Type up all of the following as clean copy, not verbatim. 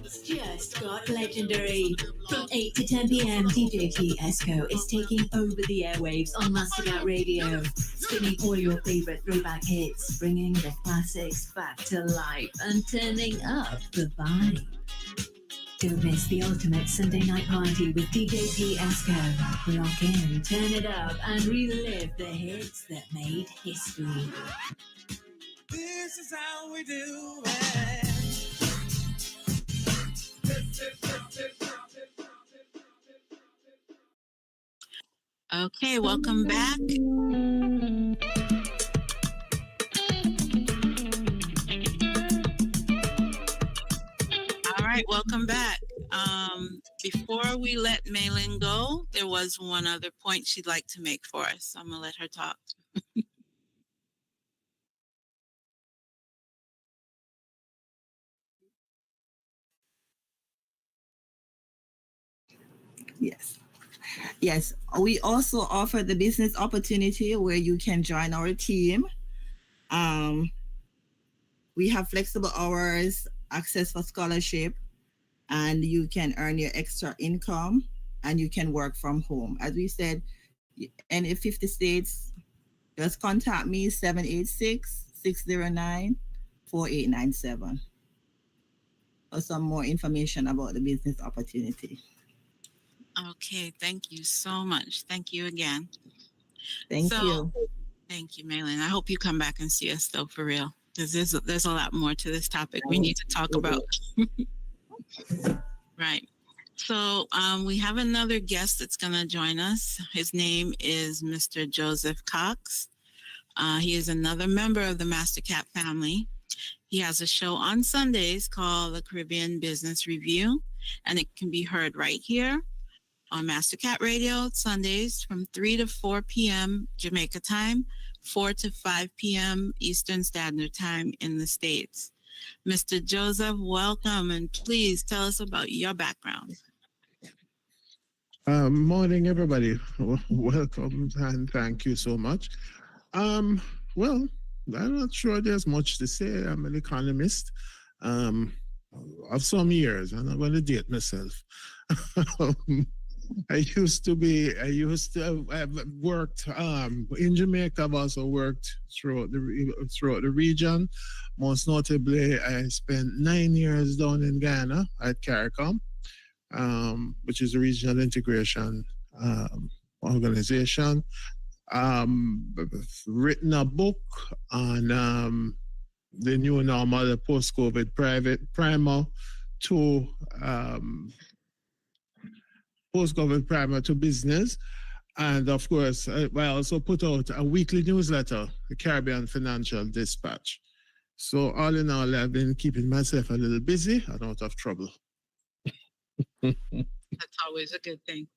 Just got legendary. From 8 to 10 p.m, DJ T Esco is taking over the airwaves on Mastercat Radio, spinning all your favorite throwback hits, bringing the classics back to life and turning up the vibe. Don't miss the ultimate Sunday night party with DJ T Esco. Lock in, turn it up, and relive the hits that made history. This is how we do it. Okay, welcome back. All right, welcome back. Before we let Maylin go, there was one other point she'd like to make for us. So I'm going to let her talk. Yes, we also offer the business opportunity where you can join our team. We have flexible hours, access for scholarship, and you can earn your extra income, and you can work from home. As we said, in 50 states, just contact me, 786-609-4897 for some more information about the business opportunity. Okay, thank you so much. Thank you again. Thank you. Thank you, Maylin. I hope you come back and see us, though, for real, because there's a lot more to this topic we need to talk about. Right. So we have another guest that's going to join us. His name is Mr. Joseph Cox. He is another member of the Mastercat family. He has a show on Sundays called the Caribbean Business Review, and it can be heard right here on Mastercat Radio Sundays from 3 to 4 p.m. Jamaica time, 4 to 5 p.m. Eastern Standard Time in the States. Mr. Joseph, welcome, and please tell us about your background. Morning, everybody. Welcome, and thank you so much. Well, I'm not sure there's much to say. I'm an economist of some years. I'm not going to date myself. I used to have worked in Jamaica. I've also worked throughout the region. Most notably, I spent 9 years down in Ghana at CARICOM, which is a regional integration organization. Written a book on the new normal, the post-COVID primer to post-COVID primer to business. And of course, I also put out a weekly newsletter, the Caribbean Financial Dispatch. So all in all, I've been keeping myself a little busy and out of trouble. That's always a good thing.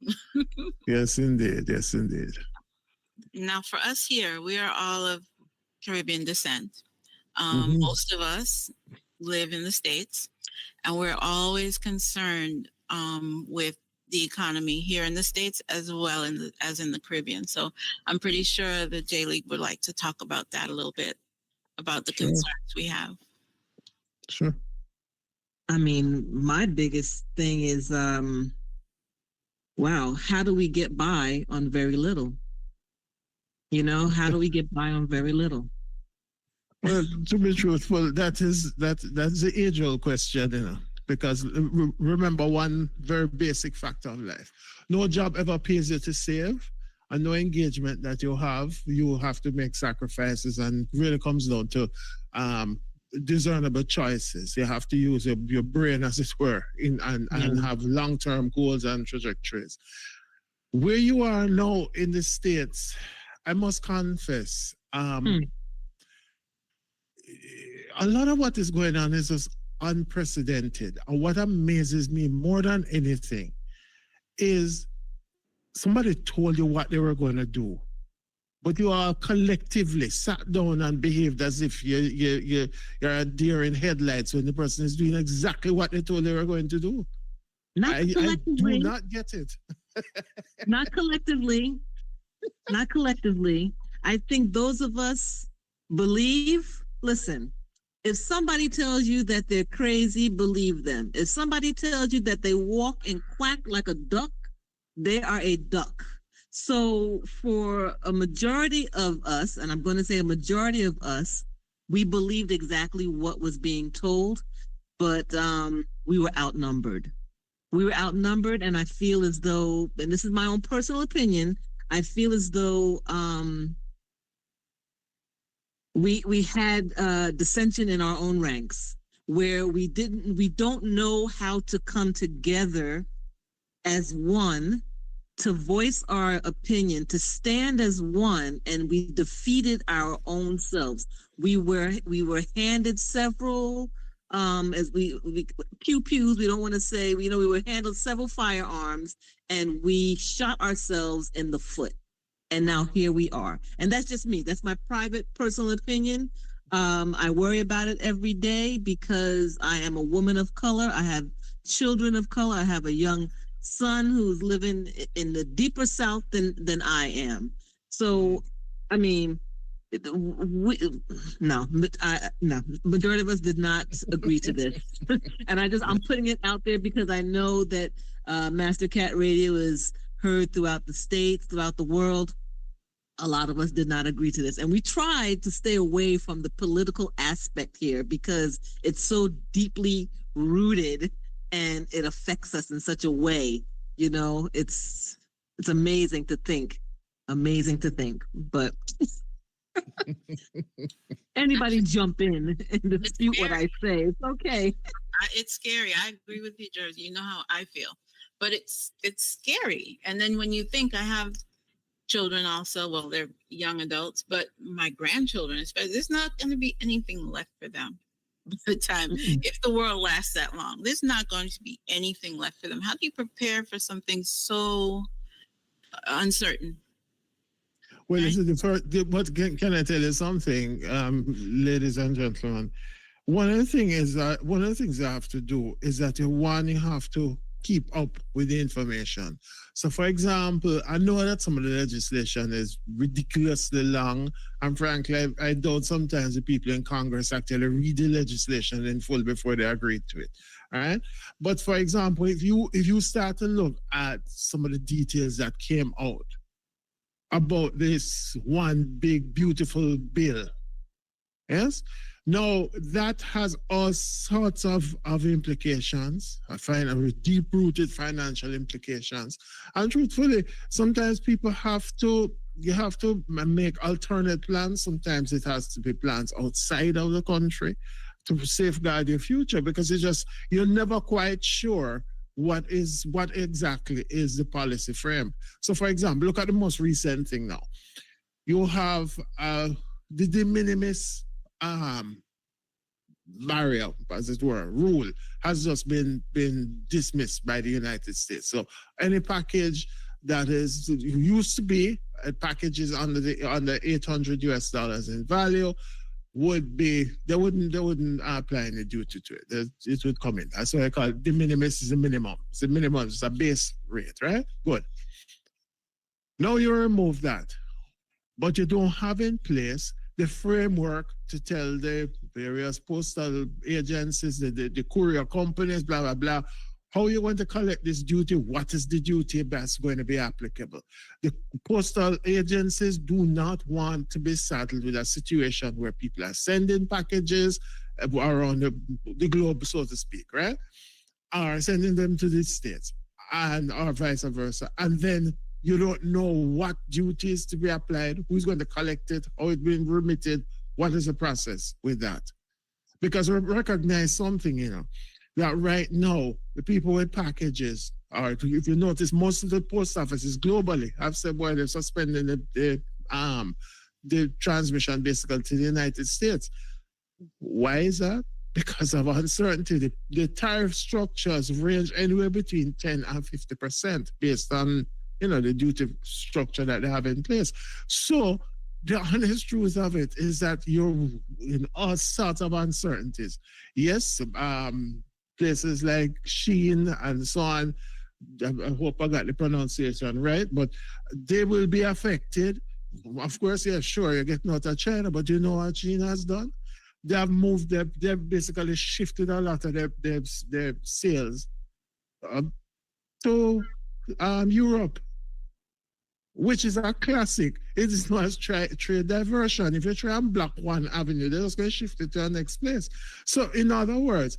Yes, indeed. Yes, indeed. Now, for us here, we are all of Caribbean descent. Most of us live in the States, and we're always concerned with the economy here in the States as well as in the Caribbean. So I'm pretty sure that J-League would like to talk about that a little bit, about the concerns we have. Sure. I mean, my biggest thing is, how do we get by on very little? You know, how do we get by on very little? Well, to be truthful, that's the age-old question, you know, because remember one very basic fact of life. No job ever pays you to save, and no engagement that you have to make sacrifices, and it really comes down to discernible choices. You have to use your brain, as it were, and have long-term goals and trajectories. Where you are now in the States, I must confess, a lot of what is going on is just unprecedented. And what amazes me more than anything is somebody told you what they were going to do, but you all collectively sat down and behaved as if you're a deer in headlights when the person is doing exactly what they told they were going to do. I do not get it. Not collectively. Not collectively. I think those of us believe, listen, If somebody tells you that they're crazy, believe them. If somebody tells you that they walk and quack like a duck, they are a duck. So for a majority of us, and I'm going to say a majority of us, we believed exactly what was being told, but we were outnumbered. We were outnumbered, and I feel as though, and this is my own personal opinion, I feel as though we had dissension in our own ranks, where we don't know how to come together as one to voice our opinion, to stand as one, and we defeated our own selves. We were handed several as we pew pews. We don't want to say, we were handed several firearms, and we shot ourselves in the foot. And now here we are. And that's just me. That's my private personal opinion. I worry about it every day because I am a woman of color. I have children of color. I have a young son who's living in the deeper South than I am. So, I mean, no, majority of us did not agree to this. And I'm putting it out there because I know that Master Cat Radio is heard throughout the states, throughout the world. A lot of us did not agree to this. And we tried to stay away from the political aspect here because it's so deeply rooted and it affects us in such a way. It's amazing to think. But anybody jump in and dispute what I say. It's okay. It's scary. I agree with you, Jersey. You know how I feel. But it's scary. And then when you think, I have children also, well, they're young adults, but my grandchildren, especially, there's not going to be anything left for them by the time, if the world lasts that long, there's not going to be anything left for them. How do you prepare for something so uncertain? Well, this is the first, but can I tell you something, ladies and gentlemen? One of the things I have to do is that you have to keep up with the information. So, for example, I know that some of the legislation is ridiculously long, and frankly, I doubt sometimes the people in Congress actually read the legislation in full before they agree to it. All right. But for example, if you start to look at some of the details that came out about this one big, beautiful bill, yes? Now, that has all sorts of implications. I find deep-rooted financial implications. And truthfully, sometimes you have to make alternate plans. Sometimes it has to be plans outside of the country to safeguard your future, because you're never quite sure what exactly is the policy frame. So, for example, look at the most recent thing now. You have the de minimis barrier, as it were, rule has just been dismissed by the United States. So any package that used to be packages under $800 US in value they wouldn't apply any duty to it. It would come in. That's why I call it de minimis is the minimum. It's the minimum, it's a base rate, right? Good. Now you remove that, but you don't have in place the framework to tell the various postal agencies, the courier companies, blah, blah, blah, how you're going to collect this duty, what is the duty that's going to be applicable. The postal agencies do not want to be saddled with a situation where people are sending packages around the globe, so to speak, right? Or sending them to the States, or vice versa. And then you don't know what duties to be applied, who's going to collect it, how it's being remitted, what is the process with that. Because we recognize something, that right now, the people with packages, or if you notice, most of the post offices globally have said, well, they're suspending the transmission basically to the United States. Why is that? Because of uncertainty. The tariff structures range anywhere between 10 and 50% based on the duty structure that they have in place. So the honest truth of it is that you're in all sorts of uncertainties. Yes, places like Sheen and so on, I hope I got the pronunciation right, but they will be affected. Of course, yeah, sure, you're getting out of China, but you know what China has done? they have moved, they've basically shifted a lot of their sales to Europe, which is a classic. It is not as trade diversion. If you try and block one avenue, they're just going to shift it to the next place. So, in other words,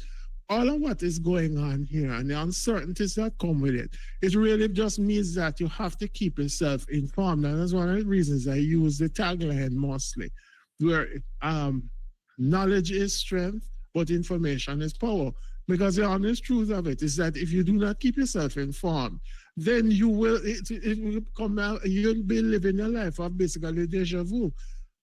all of what is going on here and the uncertainties that come with it, it really just means that you have to keep yourself informed. And that's one of the reasons I use the tagline mostly, where knowledge is strength, but information is power. Because the honest truth of it is that if you do not keep yourself informed, then you will, it will come out, you'll be living a life of basically deja vu,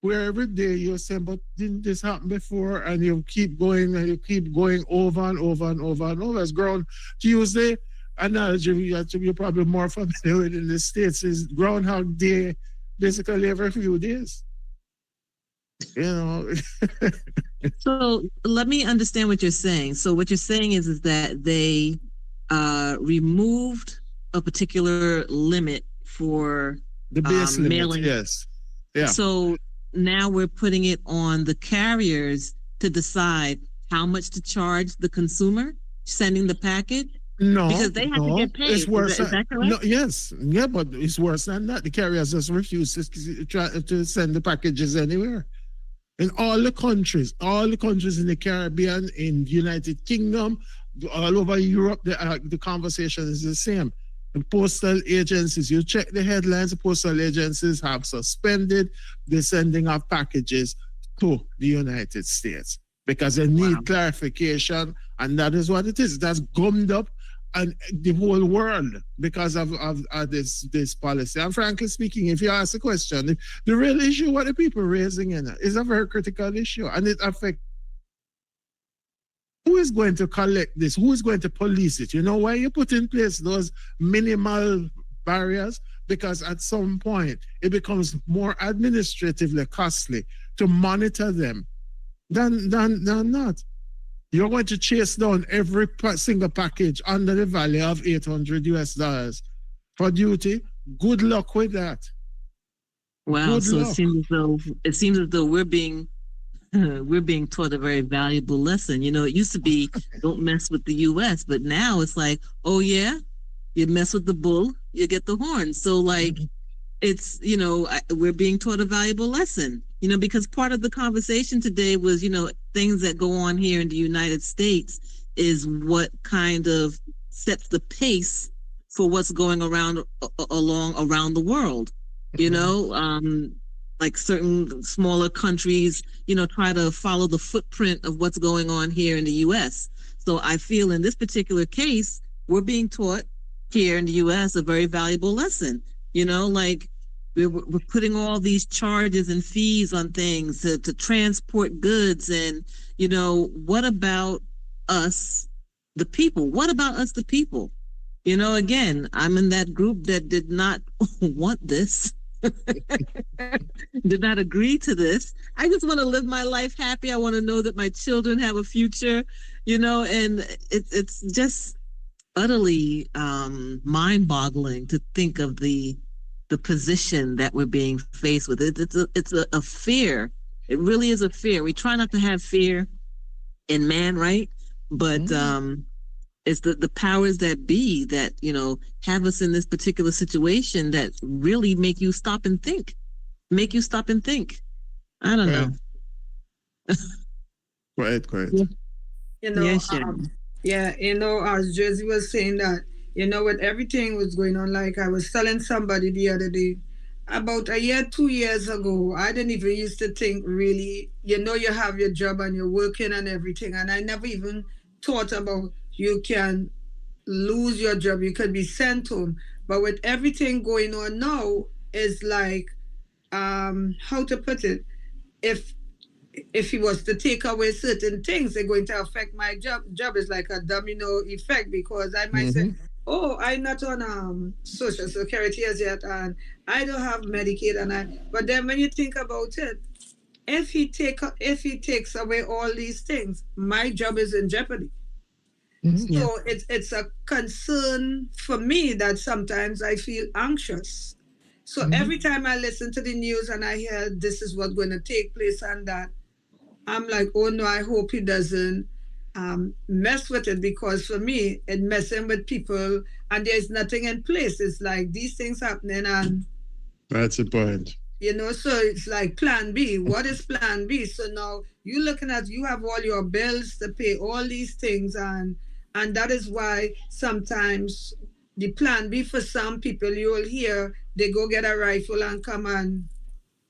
where every day you're saying, but didn't this happen before? And you keep going and you keep going over and over and over and over. As ground, to use the analogy you're probably more familiar with in the States, is Groundhog Day basically every few days. You know. So let me understand what you're saying. So what you're saying is that they removed a particular limit for the base limit, mailing. Yes. Yeah. So now we're putting it on the carriers to decide how much to charge the consumer sending the package. No, because they have to get paid. It's worse. Is that correct? No, yes, yeah, but it's worse than that. The carriers just refuse to try to send the packages anywhere. In all the countries in the Caribbean, in the United Kingdom, all over Europe, the conversation is the same. The postal agencies, you check the headlines, the postal agencies have suspended the sending of packages to the United States because they need clarification, and that is what it is. That's gummed up and the whole world because of this policy. And frankly speaking, if you ask the question, the real issue what the people raising in is a very critical issue, and it affects who is going to collect this, who is going to police it. You know why you put in place those minimal barriers? Because at some point it becomes more administratively costly to monitor them than not. You're going to chase down every single package under the value of $800 for duty. Good luck with that. Wow. Good so luck. it seems as though we're being taught a very valuable lesson. You know, it used to be don't mess with the U.S., but now it's like, oh yeah, you mess with the bull, you get the horn. So like, it's, you know, we're being taught a valuable lesson, you know, because part of the conversation today was, you know, things that go on here in the United States is what kind of sets the pace for what's going around the world, you know, like certain smaller countries, you know, try to follow the footprint of what's going on here in the U.S. So I feel in this particular case, we're being taught here in the U.S. a very valuable lesson. You know, like we're putting all these charges and fees on things to transport goods. And, you know, what about us, the people? What about us, the people? You know, again, I'm in that group that did not want this, did not agree to this. I just want to live my life happy. I want to know that my children have a future, you know, and it's just utterly mind-boggling to think of the position that we're being faced with. It's a fear. It really is a fear. We try not to have fear in man, right? But it's the powers that be that, you know, have us in this particular situation that really make you stop and think. I don't know. Right. You know, Yes, yeah, you know, as Jersey was saying that, you know, with everything was going on, like I was telling somebody the other day, about 2 years ago, I didn't even used to think really, you know, you have your job and you're working and everything. And I never even thought about you can lose your job, you could be sent home. But with everything going on now, it's like, how to put it, if he was to take away certain things, they're going to affect my job. Job is like a domino effect, because I might say, oh, I'm not on Social Security as yet, and I don't have Medicaid, but then when you think about it, if he takes away all these things, my job is in jeopardy. So it's a concern for me that sometimes I feel anxious. So every time I listen to the news and I hear this is what's going to take place and that, I'm like, oh no, I hope he doesn't mess with it, because for me, it messing with people and there's nothing in place. It's like these things happening, and That's the point. so it's like plan B. What is plan B? So now you're looking at, you have all your bills to pay, all these things, and that is why sometimes the plan B for some people, you'll hear they go get a rifle and come and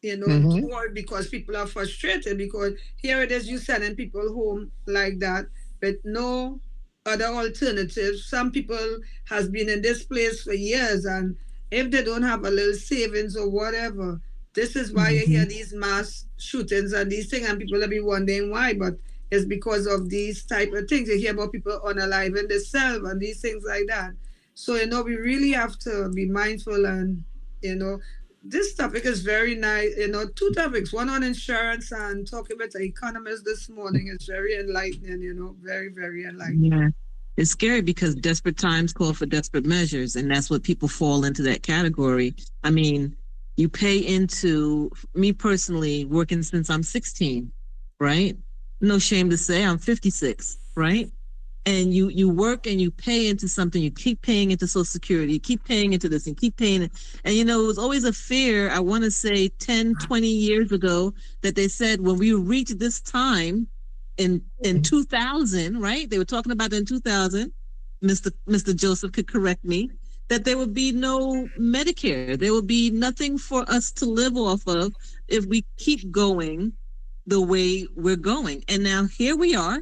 Mhm. war, because people are frustrated, because here it is, you sending people home like that, but no other alternatives. Some people has been in this place for years, and if they don't have a little savings or whatever, this is why you hear these mass shootings and these things, and people will be wondering why, but it's because of these type of things. You hear about people unaliving themselves and these things like that. So we really have to be mindful, and this topic is very nice. Two topics, one on insurance and talking with the economist this morning is very enlightening, very, very enlightening. Yeah. It's scary because desperate times call for desperate measures, and that's what people fall into that category. I mean, you pay into me personally, working since I'm 16, right? No shame to say I'm 56, right? And you work and you pay into something, you keep paying into Social Security, you keep paying into this and keep paying it. And it was always a fear, I want to say 10, 20 years ago, that they said when we reach this time in 2000, right? They were talking about in 2000, Mr. Joseph could correct me, that there would be no Medicare. There would be nothing for us to live off of if we keep going the way we're going. And now here we are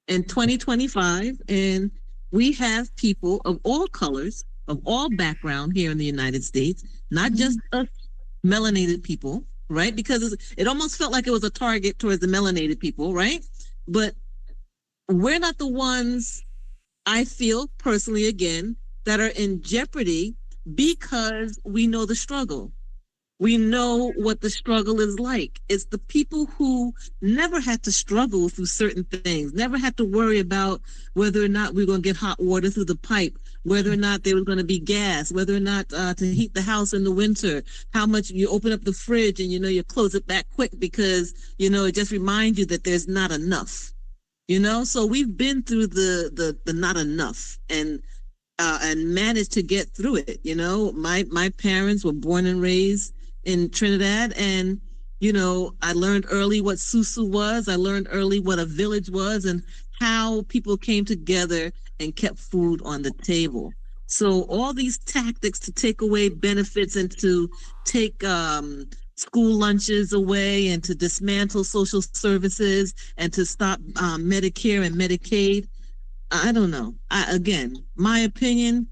in 2025, and we have people of all colors, of all background here in the United States, not just us melanated people, right? Because it almost felt like it was a target towards the melanated people, right? But we're not the ones, I feel personally, again, that are in jeopardy because we know the struggle. We know what the struggle is like. It's the people who never had to struggle through certain things, never had to worry about whether or not we were going to get hot water through the pipe, whether or not there was going to be gas, whether or not to heat the house in the winter, how much you open up the fridge and, you close it back quick because, it just reminds you that there's not enough, So we've been through the not enough and managed to get through it. My parents were born and raised in Trinidad, and I learned early what Susu was. I learned early what a village was and how people came together and kept food on the table. So all these tactics to take away benefits and to take school lunches away and to dismantle social services and to stop Medicare and Medicaid, I don't know. Again, my opinion,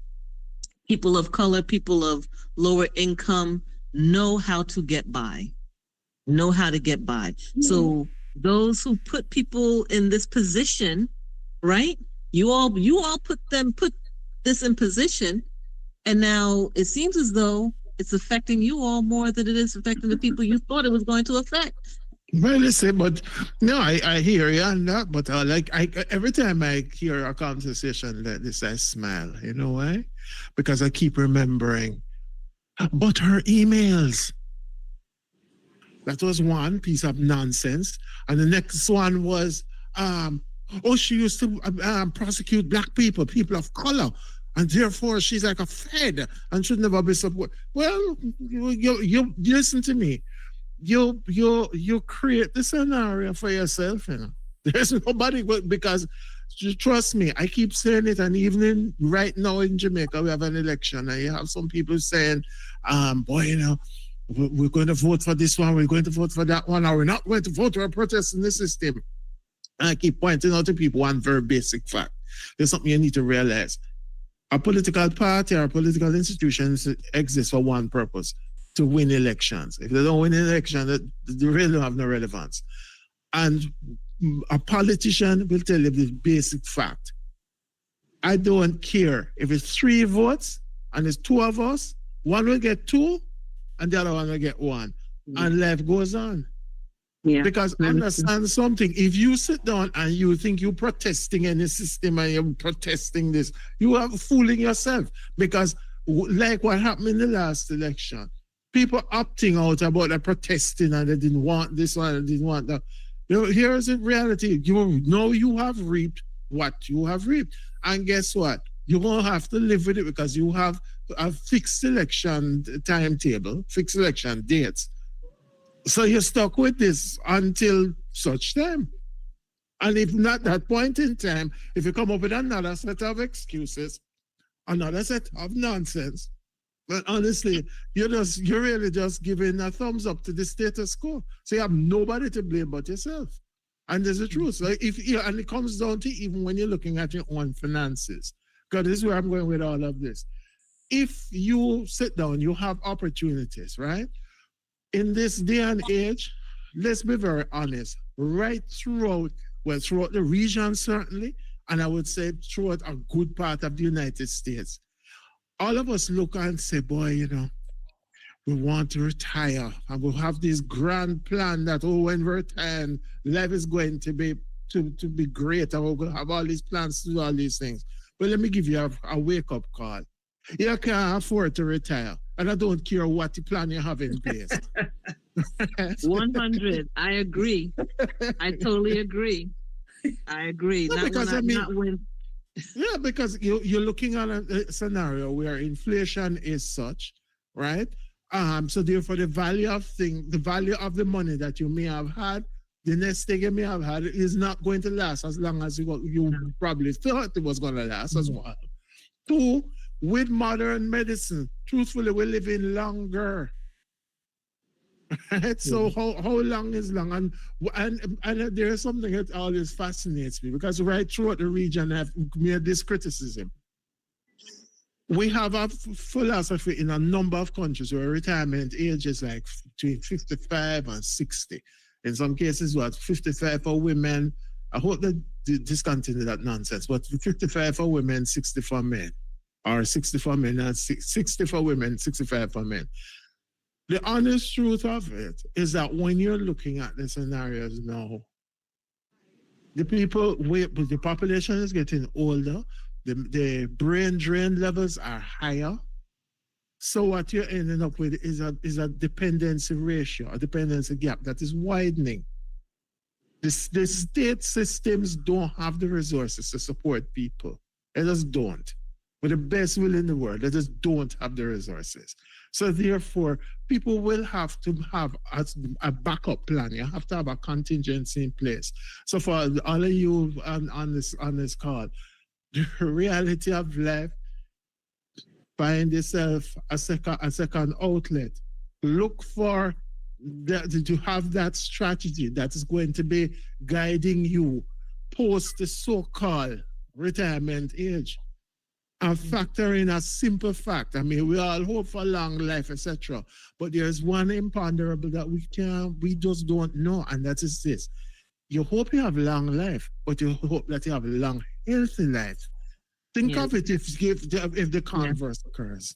people of color, people of lower income know how to get by. So those who put people in this position, right? You all put this in position, and now it seems as though it's affecting you all more than it is affecting the people you thought it was going to affect. Well, listen, but no, I hear you on that, but every time I hear a conversation like this, I smile. You know why? Because I keep remembering, but her emails. That was one piece of nonsense. And the next one was, she used to prosecute black people, people of color. And therefore, she's like a Fed and should never be supported. Well, you listen to me. You create the scenario for yourself. There's nobody, because trust me, I keep saying it. And even right now in Jamaica, we have an election, and you have some people saying, we're going to vote for this one, we're going to vote for that one, or we're not going to vote, we're protesting the system. And I keep pointing out to people one very basic fact. There's something you need to realize. A political party or political institutions exist for one purpose: to win elections. If they don't win an election, they really don't have no relevance. And a politician will tell you the basic fact. I don't care if it's 3 votes and it's 2 of us, one will get 2 and the other one will get 1. And life goes on. Yeah. Because understand something, if you sit down and you think you're protesting any system and you're protesting this, you are fooling yourself. Because like what happened in the last election, people opting out about the protesting and they didn't want this one and didn't want that. Here's the reality. You know you have reaped what you have reaped. And guess what? You're going to have to live with it because you have a fixed selection timetable, fixed selection dates. So you're stuck with this until such time. And if not that point in time, if you come up with another set of excuses, another set of nonsense, but honestly, you're really just giving a thumbs up to the status quo. So you have nobody to blame but yourself. And there's the truth. So and it comes down to even when you're looking at your own finances. Because this is where I'm going with all of this. If you sit down, you have opportunities, right? In this day and age, let's be very honest, right throughout the region, certainly, and I would say throughout a good part of the United States, all of us look and say, boy, we want to retire and we'll have this grand plan that, when we're retiring, life is going to be great and we're going to have all these plans to do all these things. But let me give you a wake-up call. You can't afford to retire, and I don't care what the plan you have in place. 100. I agree. I totally agree. I agree. No, because you're looking at a scenario where inflation is such, right? So therefore, the value of the money that you may have had, the next thing you may have had, is not going to last as long as you probably thought it was going to last as well. 2, with modern medicine, truthfully, we're living longer. Right? So how long is long? And there is something that always fascinates me, because right throughout the region I've made this criticism. We have a philosophy in a number of countries where retirement age is like between 55 and 60. In some cases, 55 for women. I hope that discontinue that nonsense, but 55 for women, 60 for men. Or 60 for men and 60 for women, 65 for men. The honest truth of it is that when you're looking at the scenarios now, the population is getting older, the brain drain levels are higher. So what you're ending up with is a dependency ratio, a dependency gap that is widening. The state systems don't have the resources to support people. They just don't. With the best will in the world, they just don't have the resources. So therefore, people will have to have a backup plan. You have to have a contingency in place. So for all of you on this call, the reality of life, find yourself a second outlet. Look for to have that strategy that is going to be guiding you post the so-called retirement age. And factor in a simple fact. I mean, we all hope for long life, etc. But there's one imponderable that we just don't know, and that is this. You hope you have long life, but you hope that you have a long, healthy life. Think of it if the converse occurs.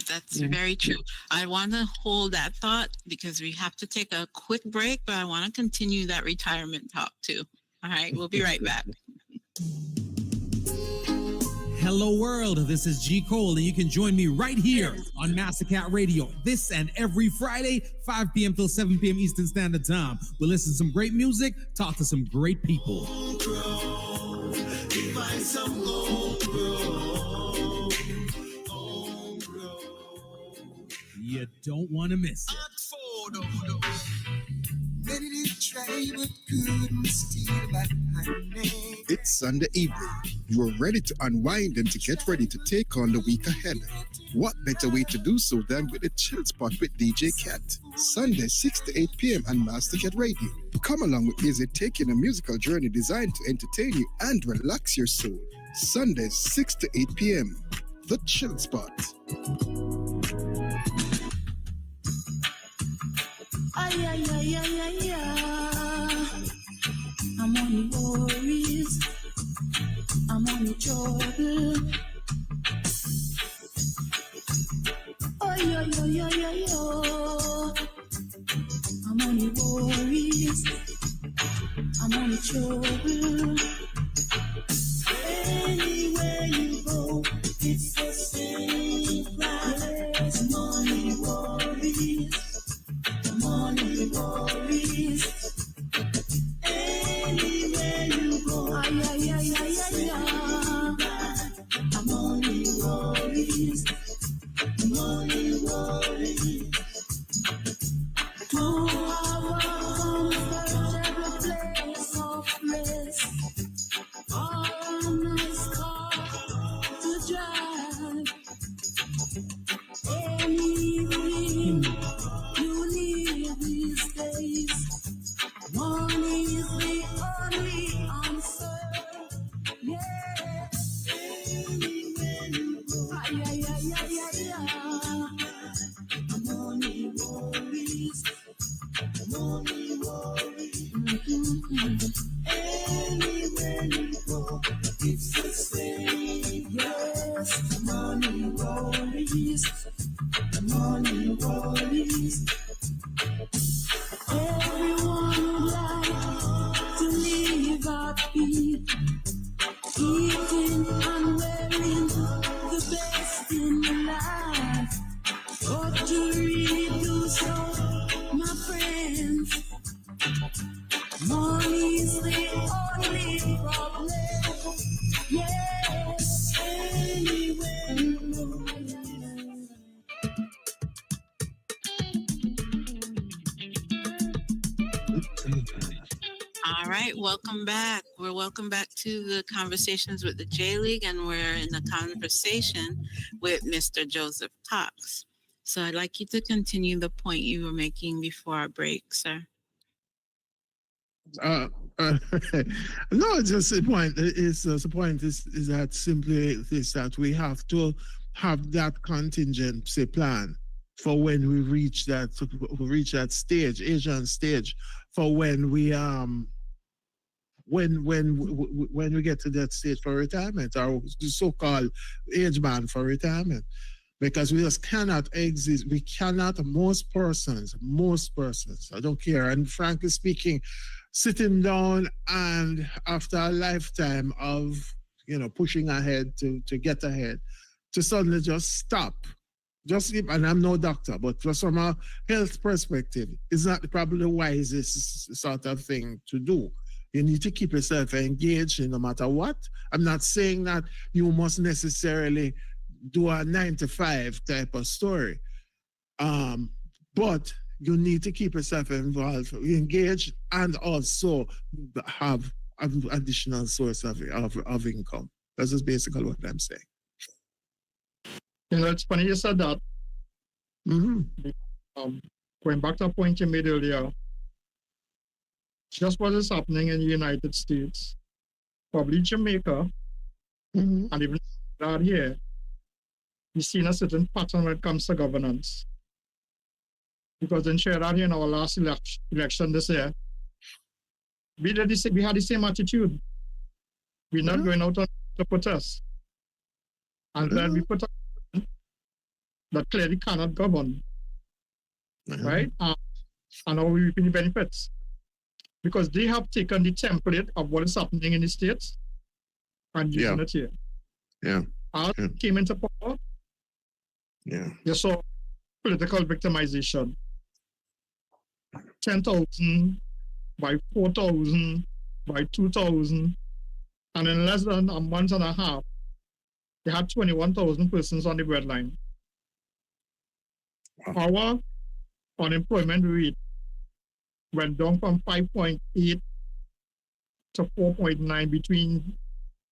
That's very true. I want to hold that thought because we have to take a quick break, but I want to continue that retirement talk too. All right, we'll be right back. Hello world, this is G. Cole, and you can join me right here on Mastercat Radio this and every Friday, 5 p.m. till 7 p.m. Eastern Standard Time. We'll listen to some great music, talk to some great people. You don't want to miss it. It's Sunday evening. You are ready to unwind and to get ready to take on the week ahead. What better way to do so than with a chill spot with DJ Cat? Sunday 6 to 8 p.m. on Mastercat Radio. Come along with Izzy, taking a musical journey designed to entertain you and relax your soul. Sunday 6 to 8 p.m. The Chill Spot. I'm on the worries, I'm on the trouble. I'm on the worries, I'm on the trouble. Anywhere you go, it's the same price. Money worries, money worries. To our comfortable place of rest, or a nice car to drive. Anything you need these days, money is the only answer. Yeah. Anywhere you go, yeah, yeah, yeah, yeah, yeah. Money worries, money worries. Anywhere you go, it's the same. Yes, money worries, money worries. Everyone would like to live happy, eating and wearing the best in life. But to really do so, my friends, money's the only problem. Yes, anywhere you go. All right, welcome back. We're welcome back to the Conversations with the J League, and we're in a conversation with Mr. Joseph Cox. So I'd like you to continue the point you were making before our break, sir. No, just the point is the point is that simply is that we have to have that contingency plan for when we reach that stage, Asian stage, for when we when we get to that stage for retirement, or the so-called age band for retirement. Because we just cannot exist. We cannot, most persons, I don't care. And frankly speaking, sitting down and after a lifetime of, pushing ahead to get ahead, to suddenly just stop. And I'm no doctor, but just from a health perspective, it's not probably the wisest sort of thing to do. You need to keep yourself engaged no matter what. I'm not saying that you must necessarily do a 9-to-5 type of story. But you need to keep yourself involved, engaged, and also have an additional source of income. That's just basically what I'm saying. It's funny you said that. Mm-hmm. Going back to a point you made earlier, just what is happening in the United States, probably Jamaica, Mm-hmm. and even out here, we've seen a certain pattern when it comes to governance. Because in Trinidad here in our last election this year, we had the same attitude. We're not going out on the protest. And then we put a that clearly cannot govern, right? And are we reaping the benefits? Because they have taken the template of what is happening in the States and using it here. Yeah. As came into power, you saw political victimization. 10,000 by 4,000 by 2,000, and in less than a month and a half, they had 21,000 persons on the breadline. Our unemployment rate went down from 5.8 to 4.9 between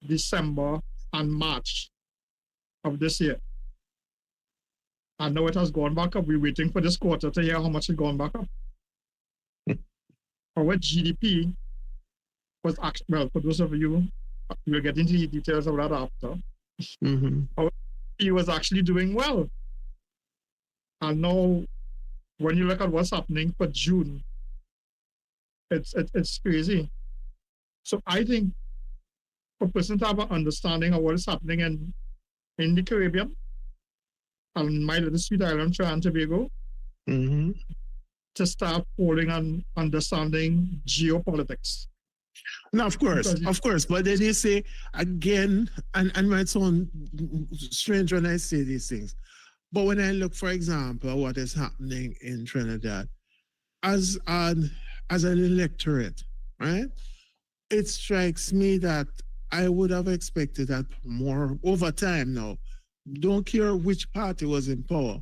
December and March of this year. And now it has gone back up. We're waiting for this quarter to hear how much it's gone back up. Our GDP was actually, well, for those of you, we'll get into the details of that after. Mm-hmm. Our GDP was actually doing well. And now, when you look at what's happening for June, it's crazy. So I think for a person to have an understanding of what is happening in the Caribbean, and my little sweet island, Trinidad and Tobago, Mm-hmm. to start following and understanding geopolitics. No, of course. But then you say again, and it might sound strange when I say these things, but when I look, for example, at what is happening in Trinidad, as an electorate, right? It strikes me that I would have expected that more over time now. Don't care which party was in power.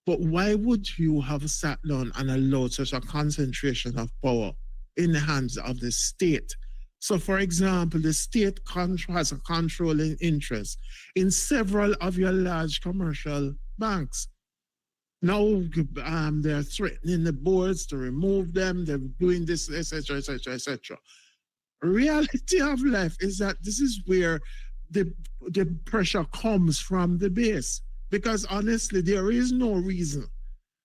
But why would you have sat down and allowed such a concentration of power in the hands of the state? So, for example, the state has a controlling interest in several of your large commercial banks. Now they're threatening the boards to remove them. They're doing this, etc., etc., etc. Reality of life is that this is where the pressure comes from the base. Because honestly, there is no reason.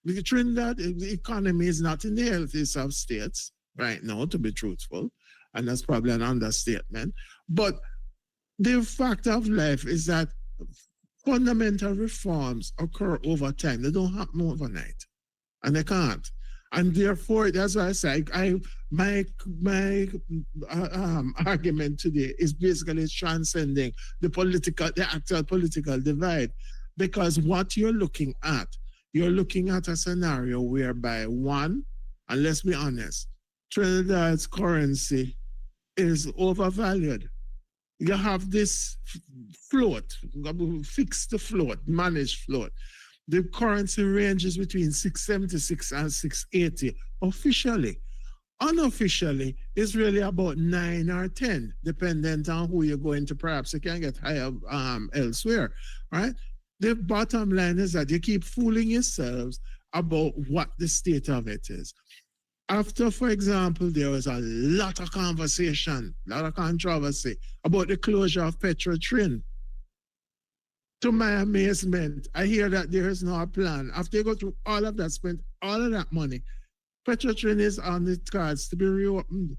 The Trinidad the economy is not in the healthiest of states right now, to be truthful, and that's probably an understatement. But the fact of life is that fundamental reforms occur over time. They don't happen overnight, and they can't. And therefore, that's why I say my argument today is basically transcending the actual political divide, because what you're looking at a scenario whereby one, and let's be honest, Trinidad's currency is overvalued. You have this float, fix the float, manage float. The currency ranges between 676 and 680 officially. Unofficially, it's really about 9 or 10, dependent on who you're going to. Perhaps you can get higher elsewhere, right? The bottom line is that you keep fooling yourselves about what the state of it is. After, for example, there was a lot of conversation, a lot of controversy about the closure of Petro-Trin. To my amazement, I hear that there is no plan. After you go through all of that, spend all of that money, Petro-Trin is on the cards to be reopened.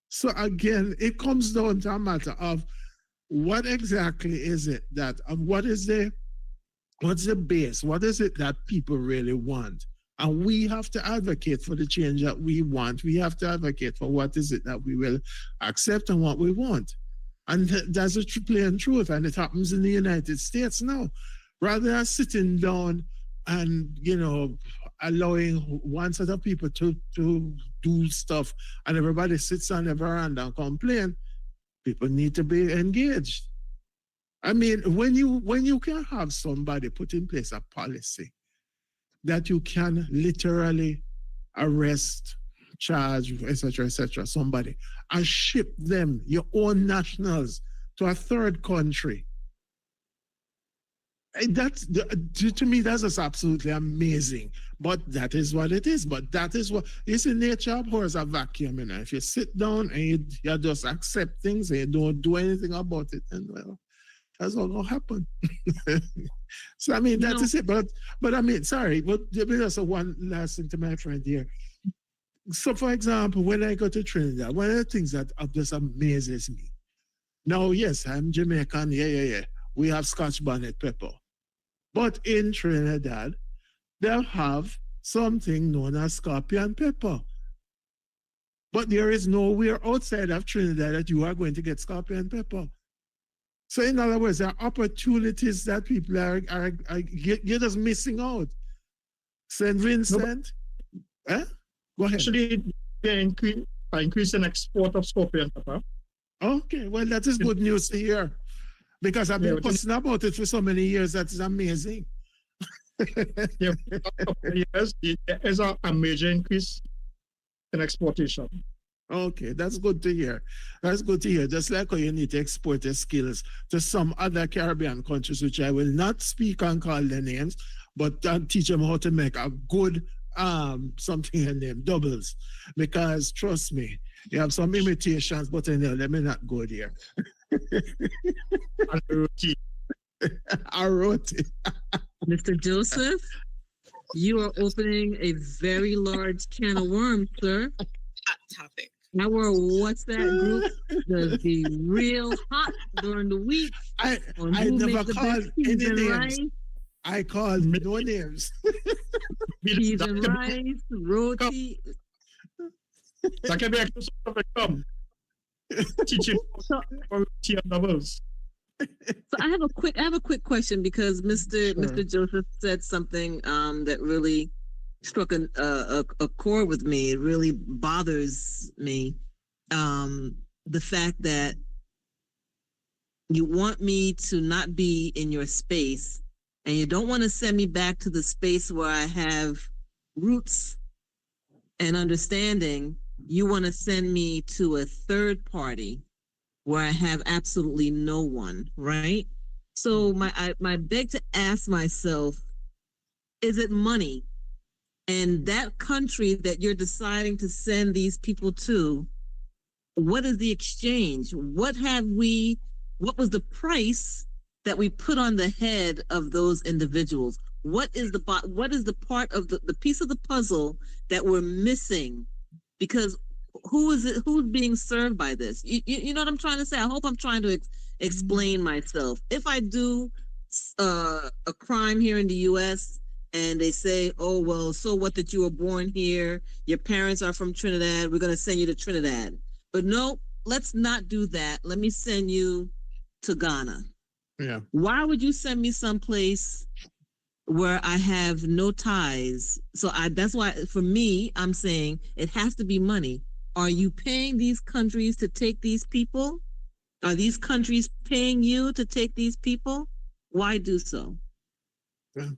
So again, it comes down to a matter of what exactly is it that, what's the base? What is it that people really want? And we have to advocate for the change that we want. We have to advocate for what is it that we will accept and what we want. And that's a plain truth. And it happens in the United States now. Rather than sitting down and, allowing one set of people to do stuff and everybody sits on the veranda and complain, people need to be engaged. I mean, when you can have somebody put in place a policy that you can literally arrest, charge, etc., somebody, and ship them, your own nationals, to a third country. To me, that's just absolutely amazing. But that is what it is. But that is what, it's in nature abhors a vacuum. If you sit down and you just accept things and you don't do anything about it, then well, that's not going to happen. So, I mean, that is it. But I mean, sorry, but just one last thing to my friend here. So, for example, when I go to Trinidad, one of the things that just amazes me. Now, yes, I'm Jamaican. Yeah. We have Scotch bonnet pepper. But in Trinidad, they have something known as scorpion pepper. But there is nowhere outside of Trinidad that you are going to get scorpion pepper. So in other words, there are opportunities that people are you're just missing out. St. Vincent, Go ahead. Actually, they're increasing export of scorpion pepper. Okay, well, that is good news to hear. Because I've been posting about it for so many years. That is amazing. Yeah, years, there is a major increase in exportation. Okay, that's good to hear. That's good to hear. Just like how you need to export your skills to some other Caribbean countries, which I will not speak and call their names, but teach them how to make a good something in them, doubles. Because trust me, you have some imitations, but let me not go there. I wrote it. Mr. Joseph, you are opening a very large can of worms, sir. Hot topic. Our what's that group does be real hot during the week. I never called any names. Rice. I called no names. Peas and rice, roti. That can be a come. Teaching doubles. So I have a quick question, because Mr. Joseph said something that really struck a chord with me. It really bothers me. The fact that you want me to not be in your space and you don't want to send me back to the space where I have roots and understanding, you want to send me to a third party where I have absolutely no one, right? So my beg to ask myself, is it money? And that country that you're deciding to send these people to, what is the exchange? What was the price that we put on the head of those individuals? What is the part of the piece of the puzzle that we're missing? Because who's being served by this? You know what I'm trying to say? I hope I'm trying to explain myself. If I do a crime here in the US and they say, oh, well, so what that you were born here, your parents are from Trinidad, we're going to send you to Trinidad. But no, let's not do that. Let me send you to Ghana. Yeah. Why would you send me someplace where I have no ties? So that's why, for me, I'm saying it has to be money. Are you paying these countries to take these people? Are these countries paying you to take these people? Why do so? Yeah.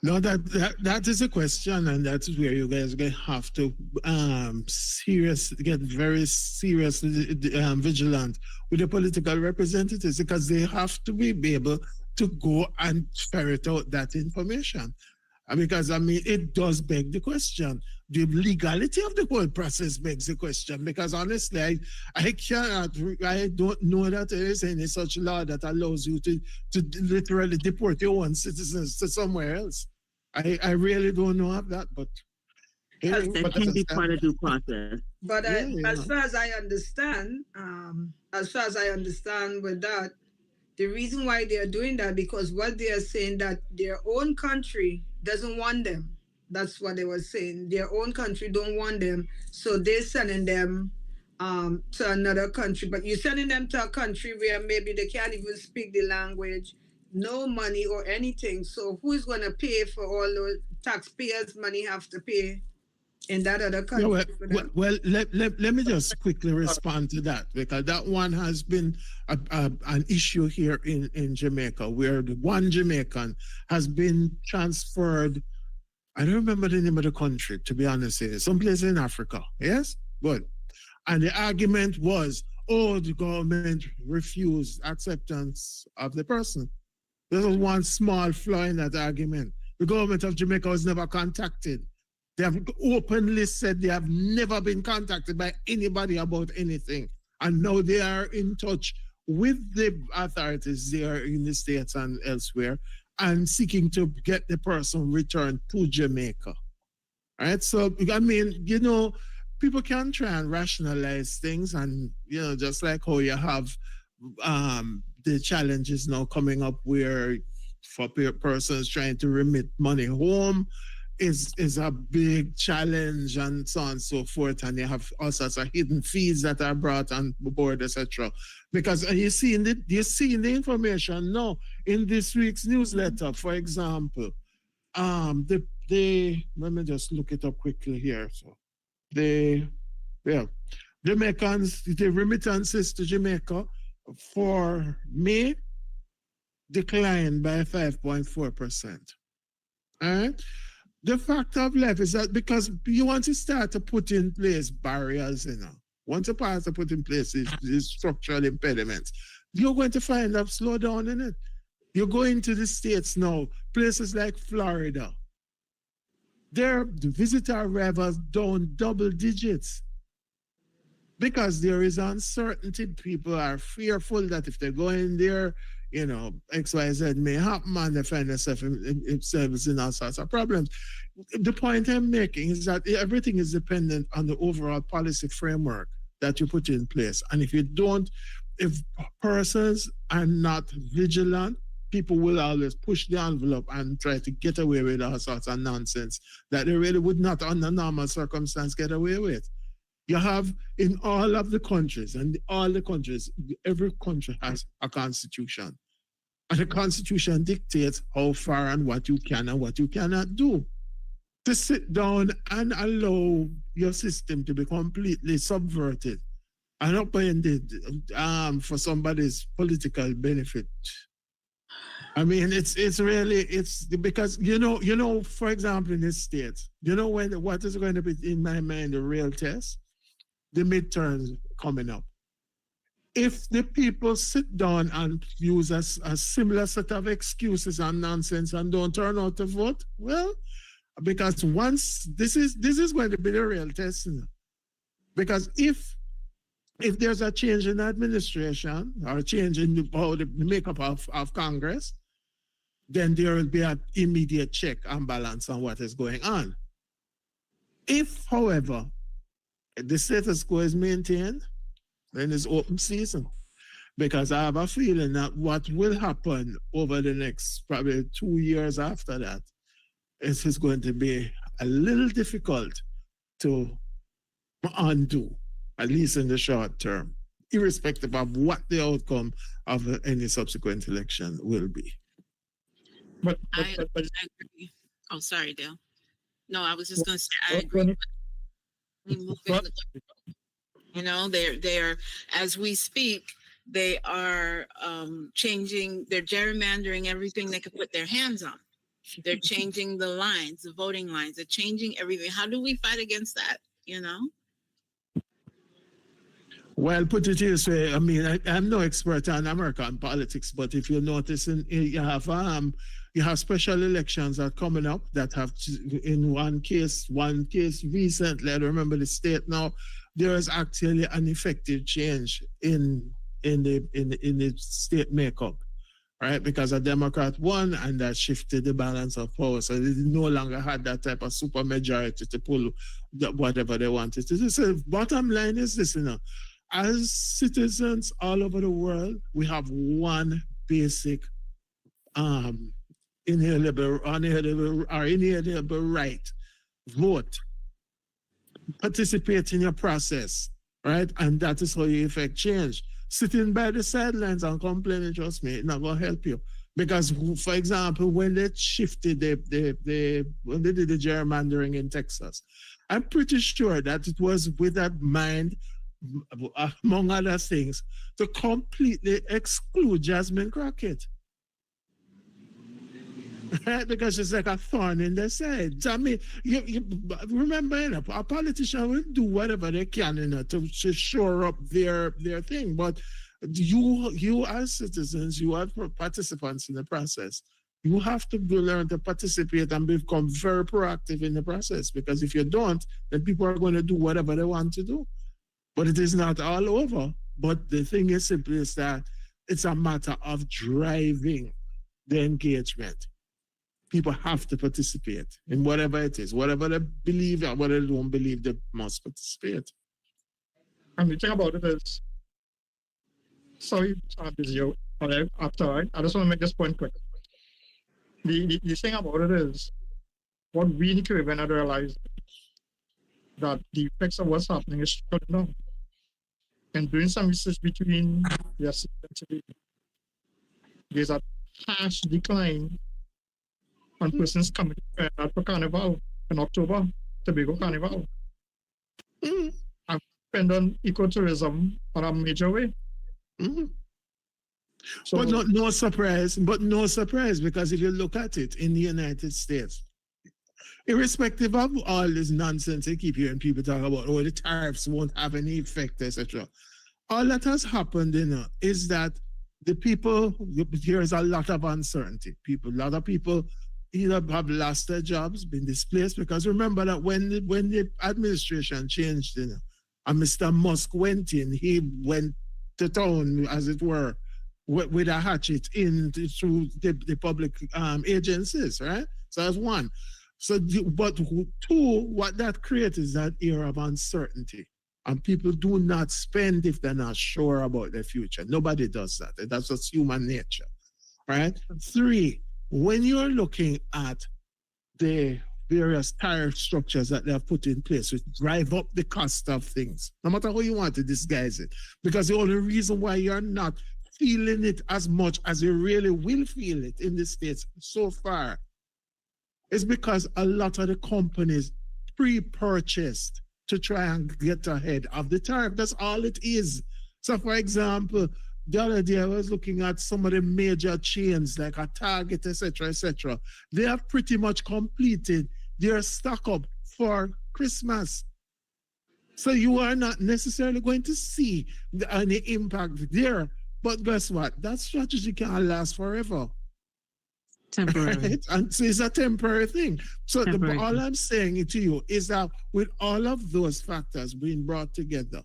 No, that is a question, and that's where you guys are going to have to get very seriously vigilant with the political representatives, because they have to be able to go and ferret out that information. Because, I mean, it does beg the question. The legality of the whole process begs the question, because honestly, I don't know that there is any such law that allows you to literally deport your own citizens to somewhere else. I really don't know of that, but that can be part of due process. But as far as I understand, with that, the reason why they are doing that, because what they are saying that their own country doesn't want them. That's what they were saying. Their own country don't want them, so they're sending them to another country. But you're sending them to a country where maybe they can't even speak the language, no money or anything. So who's going to pay for all those taxpayers' money have to pay in that other country? Well, let me just quickly respond to that, because that one has been an issue here in Jamaica, where the one Jamaican has been transferred. I don't remember the name of the country, to be honest with you. Someplace in Africa, yes? Good. And the argument was, oh, the government refused acceptance of the person. There was one small flaw in that argument. The government of Jamaica was never contacted. They have openly said they have never been contacted by anybody about anything. And now they are in touch with the authorities there in the States and elsewhere, and seeking to get the person returned to Jamaica. All right. So, I mean, people can try and rationalize things, and, just like how you have the challenges now coming up where for persons trying to remit money home is a big challenge, and so on and so forth. And you have all sorts of hidden fees that are brought on board, etc. Because you see in the information now in this week's newsletter, for example, let me just look it up quickly here. So Jamaicans, the remittances to Jamaica for May declined by 5.4%. All right. The fact of life is that because you want to start to put in place barriers, once you start to put in place these structural impediments, you're going to find a slowdown in it. You're going to the States now, places like Florida. There, the visitor arrivals down double digits because there is uncertainty. People are fearful that if they go in there, XYZ may happen, and they find themselves in all sorts of problems. The point I'm making is that everything is dependent on the overall policy framework that you put in place. And if persons are not vigilant, people will always push the envelope and try to get away with all sorts of nonsense that they really would not, under normal circumstance, get away with. You have in all of the countries, and all the countries, every country has a constitution. And the constitution dictates how far and what you can and what you cannot do. To sit down and allow your system to be completely subverted and upended for somebody's political benefit, I mean, it's really because for example, in this state, what is going to be in my mind the real test, the midterms coming up. If the people sit down and use a similar set of excuses and nonsense and don't turn out to vote, well, because once this is going to be the real test, because if there's a change in administration or a change in the makeup of Congress, then there will be an immediate check and balance on what is going on. If, however, the status quo is maintained, then it's open season. Because I have a feeling that what will happen over the next probably 2 years after that is going to be a little difficult to undo, at least in the short term, irrespective of what the outcome of any subsequent election will be. But I agree. Oh, sorry, Dale. No, I was just going to say I agree. They're as we speak, they are changing. They're gerrymandering everything they could put their hands on. They're changing the lines, the voting lines. They're changing everything. How do we fight against that? Well, put it this way. I mean, I'm no expert on American politics, but if you notice, you have special elections that are coming up that have, in one case recently, I don't remember the state now, there is actually an effective change in the state makeup, right? Because a Democrat won and that shifted the balance of power. So they no longer had that type of super majority to pull whatever they wanted to do. So bottom line is this, as citizens all over the world, we have one basic inalienable right: vote, participate in your process, right? And that is how you effect change. Sitting by the sidelines and complaining, trust me, it's not going to help you. Because, for example, when they shifted when they did the gerrymandering in Texas, I'm pretty sure that it was with that mind, among other things, to completely exclude Jasmine Crockett. Because she's like a thorn in their side. I mean, you remember, a politician will do whatever they can, to shore up their thing. But you as citizens, you as participants in the process, you have to learn to participate and become very proactive in the process. Because if you don't, then people are going to do whatever they want to do. But it is not all over. But the thing is simply is that it's a matter of driving the engagement. People have to participate in whatever it is, whatever they believe or whatever they don't believe, they must participate. And the thing about it is, sorry, I'm busy after, right? I just want to make this point quick. The thing about it is, what we need to even realize that the effects of what's happening is shutting down. And doing some research between yesterday, there's a harsh decline on persons coming out for Carnival in October, Tobago Carnival. Mm-hmm. And depend on ecotourism in a major way. Mm-hmm. So, but no surprise, because if you look at it in the United States, irrespective of all this nonsense they keep hearing people talk about, the tariffs won't have any effect, etc. All that has happened, is that the people, there's a lot of uncertainty. A lot of people either have lost their jobs, been displaced, because remember that when the administration changed, and Mr. Musk went in, he went to town, as it were, with a hatchet through the public agencies, right? So that's one. So, but two, what that creates is that era of uncertainty. And people do not spend if they're not sure about their future. Nobody does that. That's just human nature, right? Three, when you're looking at the various tariff structures that they have put in place, which drive up the cost of things, no matter how you want to disguise it, because the only reason why you're not feeling it as much as you really will feel it in the States so far is because a lot of the companies pre-purchased to try and get ahead of the tariff. That's all it is. So, for example, the other day I was looking at some of the major chains like a Target, etc., etc. They have pretty much completed their stock up for Christmas. So you are not necessarily going to see any impact there. But guess what? That strategy can't last forever. Temporary. Right? And so it's a temporary thing. So all I'm saying to you is that with all of those factors being brought together,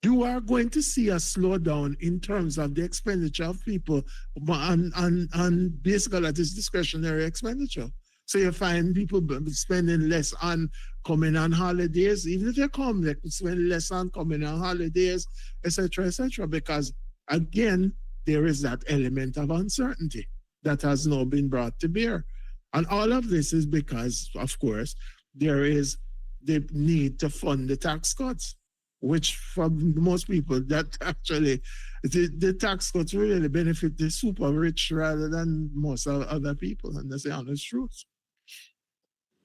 you are going to see a slowdown in terms of the expenditure of people and basically that is discretionary expenditure. So you find people spending less on coming on holidays, even if they come, they spend less on coming on holidays, etc., because again, there is that element of uncertainty that has now been brought to bear. And all of this is because, of course, there is the need to fund the tax cuts, which for most people, that actually, the tax cuts really benefit the super rich rather than most other people. And that's the honest truth.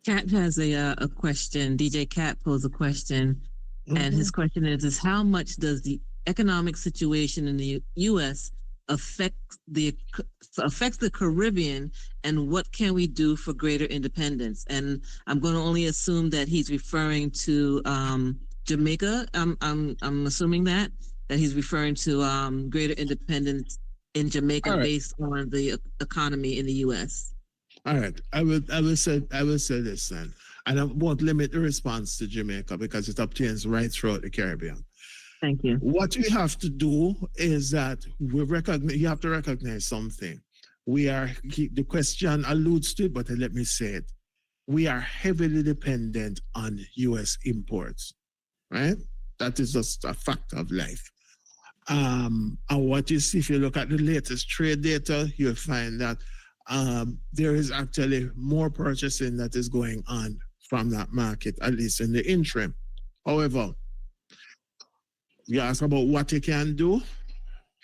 Kat has a question. DJ Kat posed a question. And his question is how much does the economic situation in the U.S. affects the Caribbean, and what can we do for greater independence? And I'm going to only assume that he's referring to Jamaica. I'm assuming that he's referring to greater independence in Jamaica based on the economy in the U.S. All right, I will say this then, and I won't limit the response to Jamaica because it obtains right throughout the Caribbean. Thank you. What we have to do is that you have to recognize something. The question alludes to it, but let me say it. We are heavily dependent on U.S. imports, right? That is just a fact of life. And what you see, if you look at the latest trade data, you'll find that there is actually more purchasing that is going on from that market, at least in the interim. However, you ask about what you can do.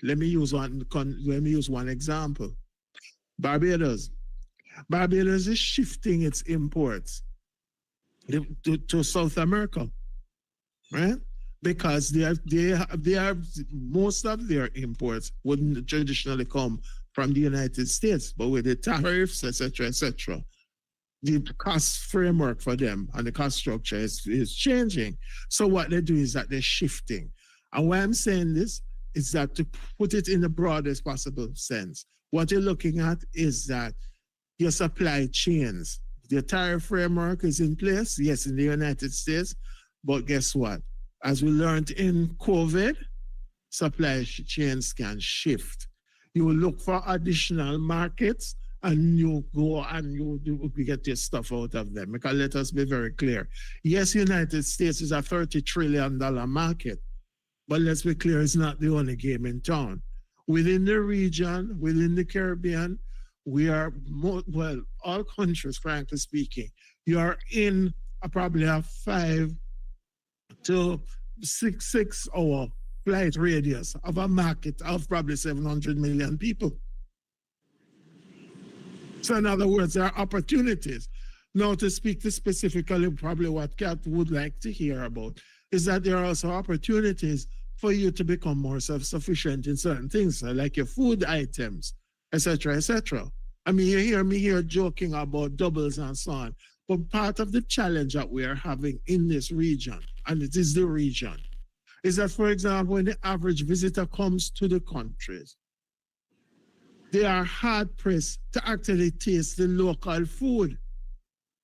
Let me use one example. Barbados is shifting its imports to South America, right? Because they are most of their imports wouldn't traditionally come from the United States, but with the tariffs, etc., the cost framework for them and the cost structure is changing. So what they do is that they're shifting. And why I'm saying this is that to put it in the broadest possible sense, what you're looking at is that your supply chains, the tariff framework is in place, yes, in the United States, but guess what? As we learned in COVID, supply chains can shift. You will look for additional markets and you go and you get your stuff out of them. Because let us be very clear. Yes, United States is a $30 trillion market, but let's be clear, it's not the only game in town. Within the region, within the Caribbean, we are, all countries, frankly speaking, you are in probably a 5 to 6 hour flight radius of a market of probably 700 million people. So in other words, there are opportunities. Now to speak to specifically probably what Kat would like to hear about is that there are also opportunities for you to become more self-sufficient in certain things, like your food items, etc., etc. I mean, you hear me here joking about doubles and so on, but part of the challenge that we are having in this region, and it is the region, is that, for example, when the average visitor comes to the countries, they are hard-pressed to actually taste the local food.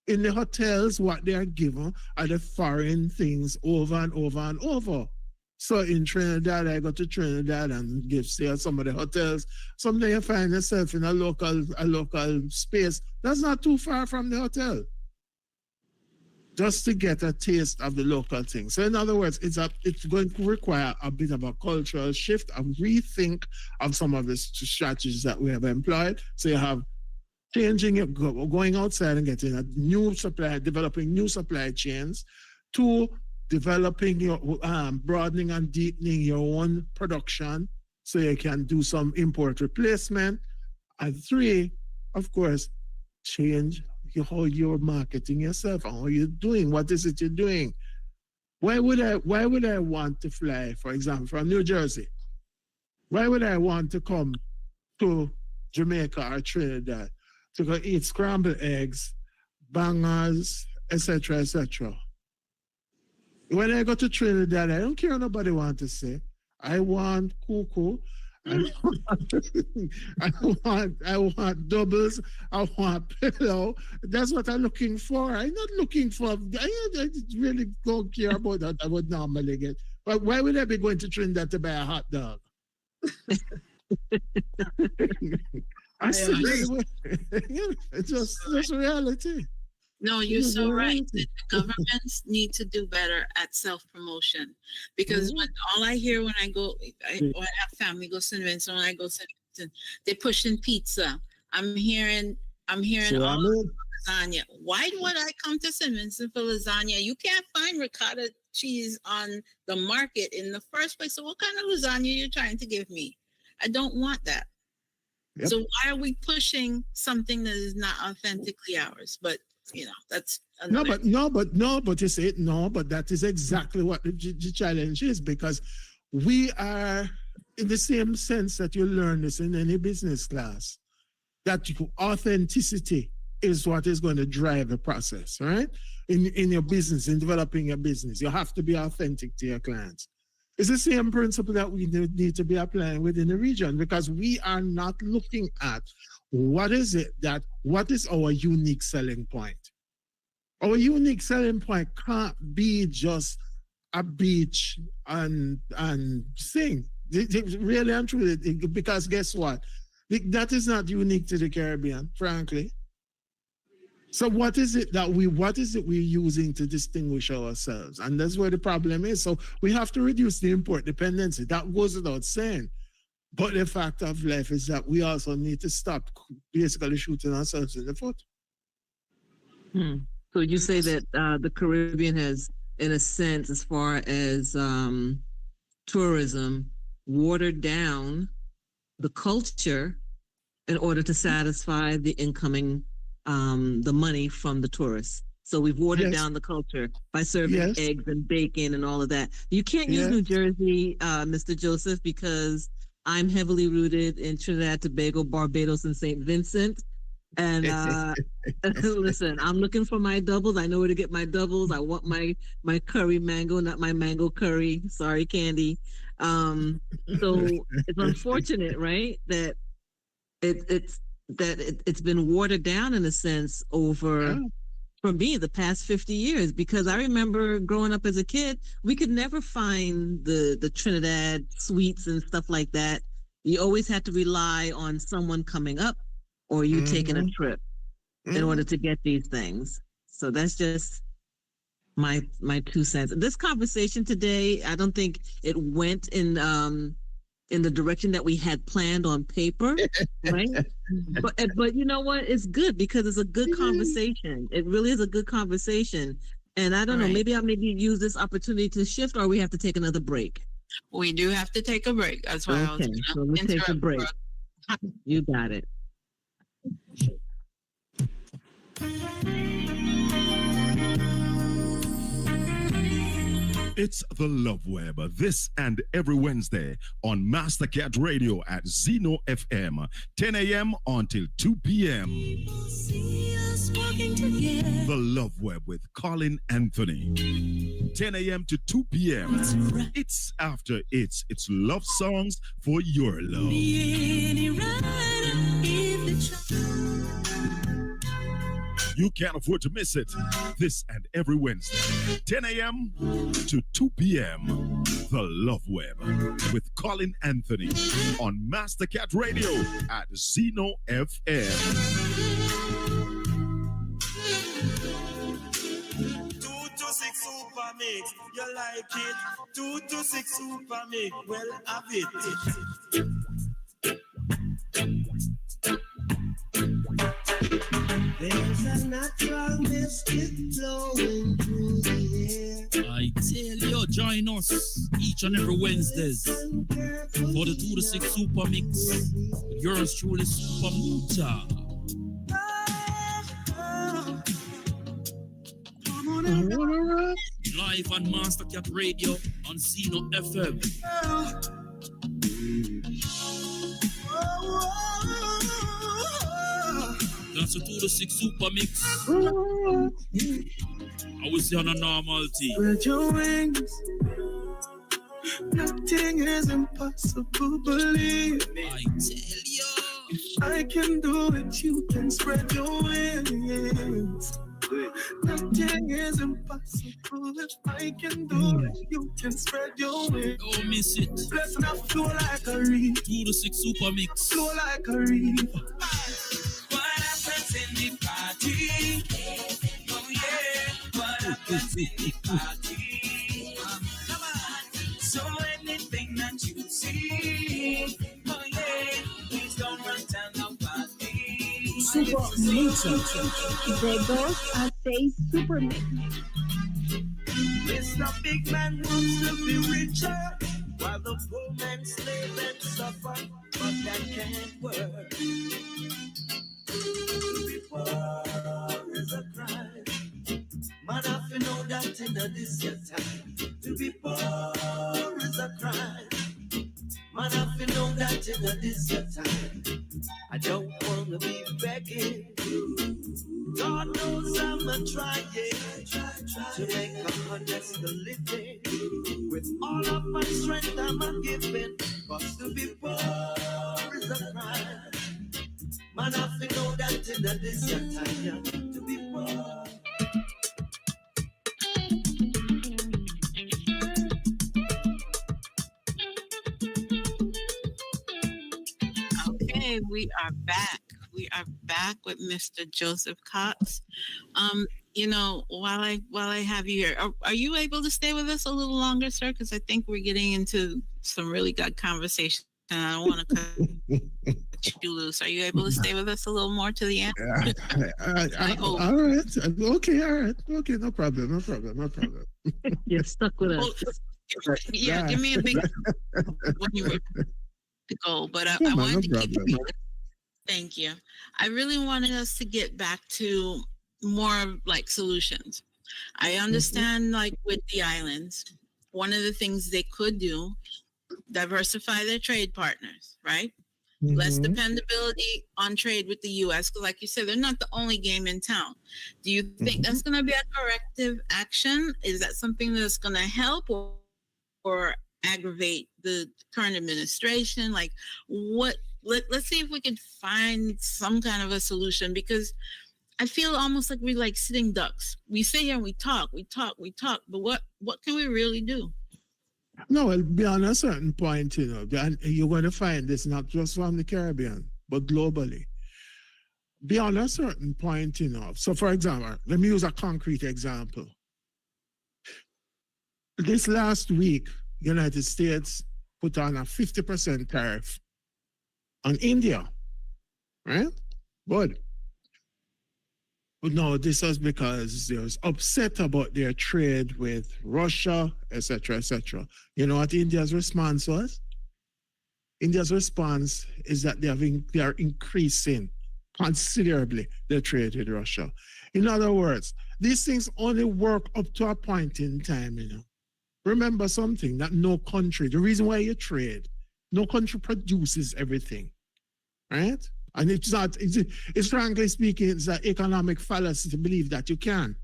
In the hotels, what they are given are the foreign things over and over and over. So in Trinidad, I go to Trinidad and give stay at some of the hotels. Someday you find yourself in a local space that's not too far from the hotel, just to get a taste of the local thing. So in other words, it's going to require a bit of a cultural shift, a rethink of some of the strategies that we have employed. So you have changing it, going outside and getting a new supply, developing new supply chains, to developing your, broadening and deepening your own production so you can do some import replacement. And 3, of course, change how you're marketing yourself, how you're doing, what is it you're doing. Why would I want to fly, for example, from New Jersey Why would I want to come to Jamaica or Trinidad to go eat scrambled eggs, bangers, etc., etc.? When I go to Trinidad, I don't care what nobody want to say. I want cuckoo. I want doubles. I want pillow. That's what I'm looking for. I'm not looking for. I really don't care about that. I would normally get. But why would I be going to Trinidad to buy a hot dog? It's just reality. No, you're so right. The governments need to do better at self-promotion, because when all I hear when I go, when I have family go St. Vincent, when I go St. Vincent, they're pushing pizza. I'm hearing all about lasagna. Why would I come to St. Vincent for lasagna? You can't find ricotta cheese on the market in the first place. So what kind of lasagna are you trying to give me? I don't want that. Yep. So why are we pushing something that is not authentically ours? But that's another. But you say no, but that is exactly what the challenge is, because we are in the same sense that you learn this in any business class, that authenticity is what is going to drive the process, right? In your business, in developing your business, you have to be authentic to your clients. It's the same principle that we need to be applying within the region, because we are not looking at what is our unique selling point. Our unique selling point can't be just a beach and sing. Really and truly, because guess what? That is not unique to the Caribbean, frankly. So what is it we're using to distinguish ourselves? And that's where the problem is. So we have to reduce the import dependency. That goes without saying. But the fact of life is that we also need to stop basically shooting ourselves in the foot. So you say that the Caribbean has, in a sense, as far as tourism, watered down the culture in order to satisfy the incoming, the money from the tourists. So we've watered down the culture by serving eggs and bacon and all of that. You can't use New Jersey, Mr. Joseph, because I'm heavily rooted in Trinidad, Tobago, Barbados, and St. Vincent. And listen, I'm looking for my doubles. I know where to get my doubles. I want my curry mango, not my mango curry. Sorry, Candy. So it's unfortunate, right, that it's been watered down in a sense over, for me, the past 50 years, because I remember growing up as a kid, we could never find the Trinidad sweets and stuff like that. You always had to rely on someone coming up or you taking a trip in order to get these things. So that's just my 2 cents. This conversation today, I don't think it went in the direction that we had planned on paper, right? But you know what? It's good because it's a good conversation. It really is a good conversation. And I don't know, maybe I'll use this opportunity to shift, or we have to take another break. We do have to take a break. That's why I was so let's take a break. You got it. It's the Love Web, this and every Wednesday on Mastercat Radio at Zeno FM, 10 a.m. until 2 p.m. The Love Web with Colin Anthony, 10 a.m. to 2 p.m. It's after it's love songs for your love. You can't afford to miss it. This and every Wednesday, 10 a.m. to 2 p.m. The Love Web with Colin Anthony on Mastercat Radio at Zeno FM. 226 Super Mix, you like it? 226 Super Mix, well, have it. There's a natural mystic flowing through the air. I tell you, join us each and every Wednesdays for the 2 to 6 Super Mix with yours truly, Super Muta. Live on Mastercat Radio on Zeno FM. That's a 2 to 6 super mix. I will say on a normality. Spread your wings. Nothing is impossible, believe me. I tell you. If I can do it, you can spread your wings. Nothing is impossible. If I can do it, you can spread your wings. Don't miss it. Let's not flow like a reef. 2 to 6 super mix. Flow like a reef. What happens in the party? Oh yeah. What happens in the party? Come on. So anything that you see, oh yeah, please don't run down nobody. Super mix. The girls are say super mix. Mr. Big Man wants to be richer, while the poor man slave and suffer, but that can't work. To be poor is a crime. Man, have to know that in this your time. To be poor is a crime. Man, have to know that in this your time. I don't want to be begging. God knows I'm trying to make a honest living. With all of my strength I'm giving, but to be poor is a crime. Man, I have to know that in this your time, to be poor. Okay, we are back. We are back with Mr. Joseph Cox. You know, while I have you here, are you able to stay with us a little longer, sir? Because I think we're getting into some really good conversation, and I don't want to cut you loose. Are you able to stay with us a little more to the end? I hope. All right. Okay. All right. Okay. No problem. You're stuck with us. Well, yeah, give me a big when you were to go, but I wanted to keep it. Thank you. I really wanted us to get back to more of like solutions. I understand like with the islands, one of the things they could do, diversify their trade partners, right? Less dependability on trade with the U.S. Because like you said, they're not the only game in town. Do you think that's going to be a corrective action? Is that something that's going to help or aggravate the current administration? Like let's see if we can find some kind of a solution, because I feel almost like we're like sitting ducks. We sit here and we talk, but what can we really do? No, well, beyond a certain point, you know, and you're going to find this not just from the Caribbean, but globally. Beyond a certain point, you know, so for example, let me use a concrete example. This last week, United States put on a 50% tariff on India, right? Good. But no, this was because they was upset about their trade with Russia, etc., etc. You know what India's response was? India's response is that they are increasing considerably their trade with Russia. In other words, these things only work up to a point in time, you know. Remember something, that no country, the reason why you trade, no country produces everything, right? And it's not, it's frankly speaking, it's an economic fallacy to believe that you can.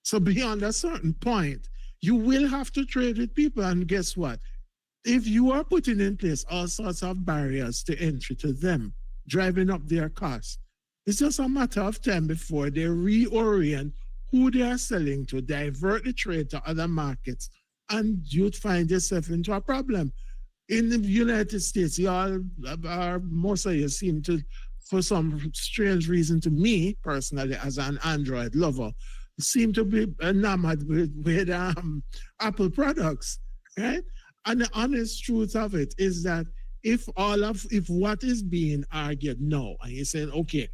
So beyond a certain point, you will have to trade with people. And guess what? If you are putting in place all sorts of barriers to entry to them, driving up their costs, it's just a matter of time before they reorient who they are selling to, divert the trade to other markets, and you'd find yourself into a problem. In the United States, most of you seem to, for some strange reason to me personally, as an Android lover, seem to be enamored with Apple products, right? And the honest truth of it is that if what is being argued now, and you're saying, okay,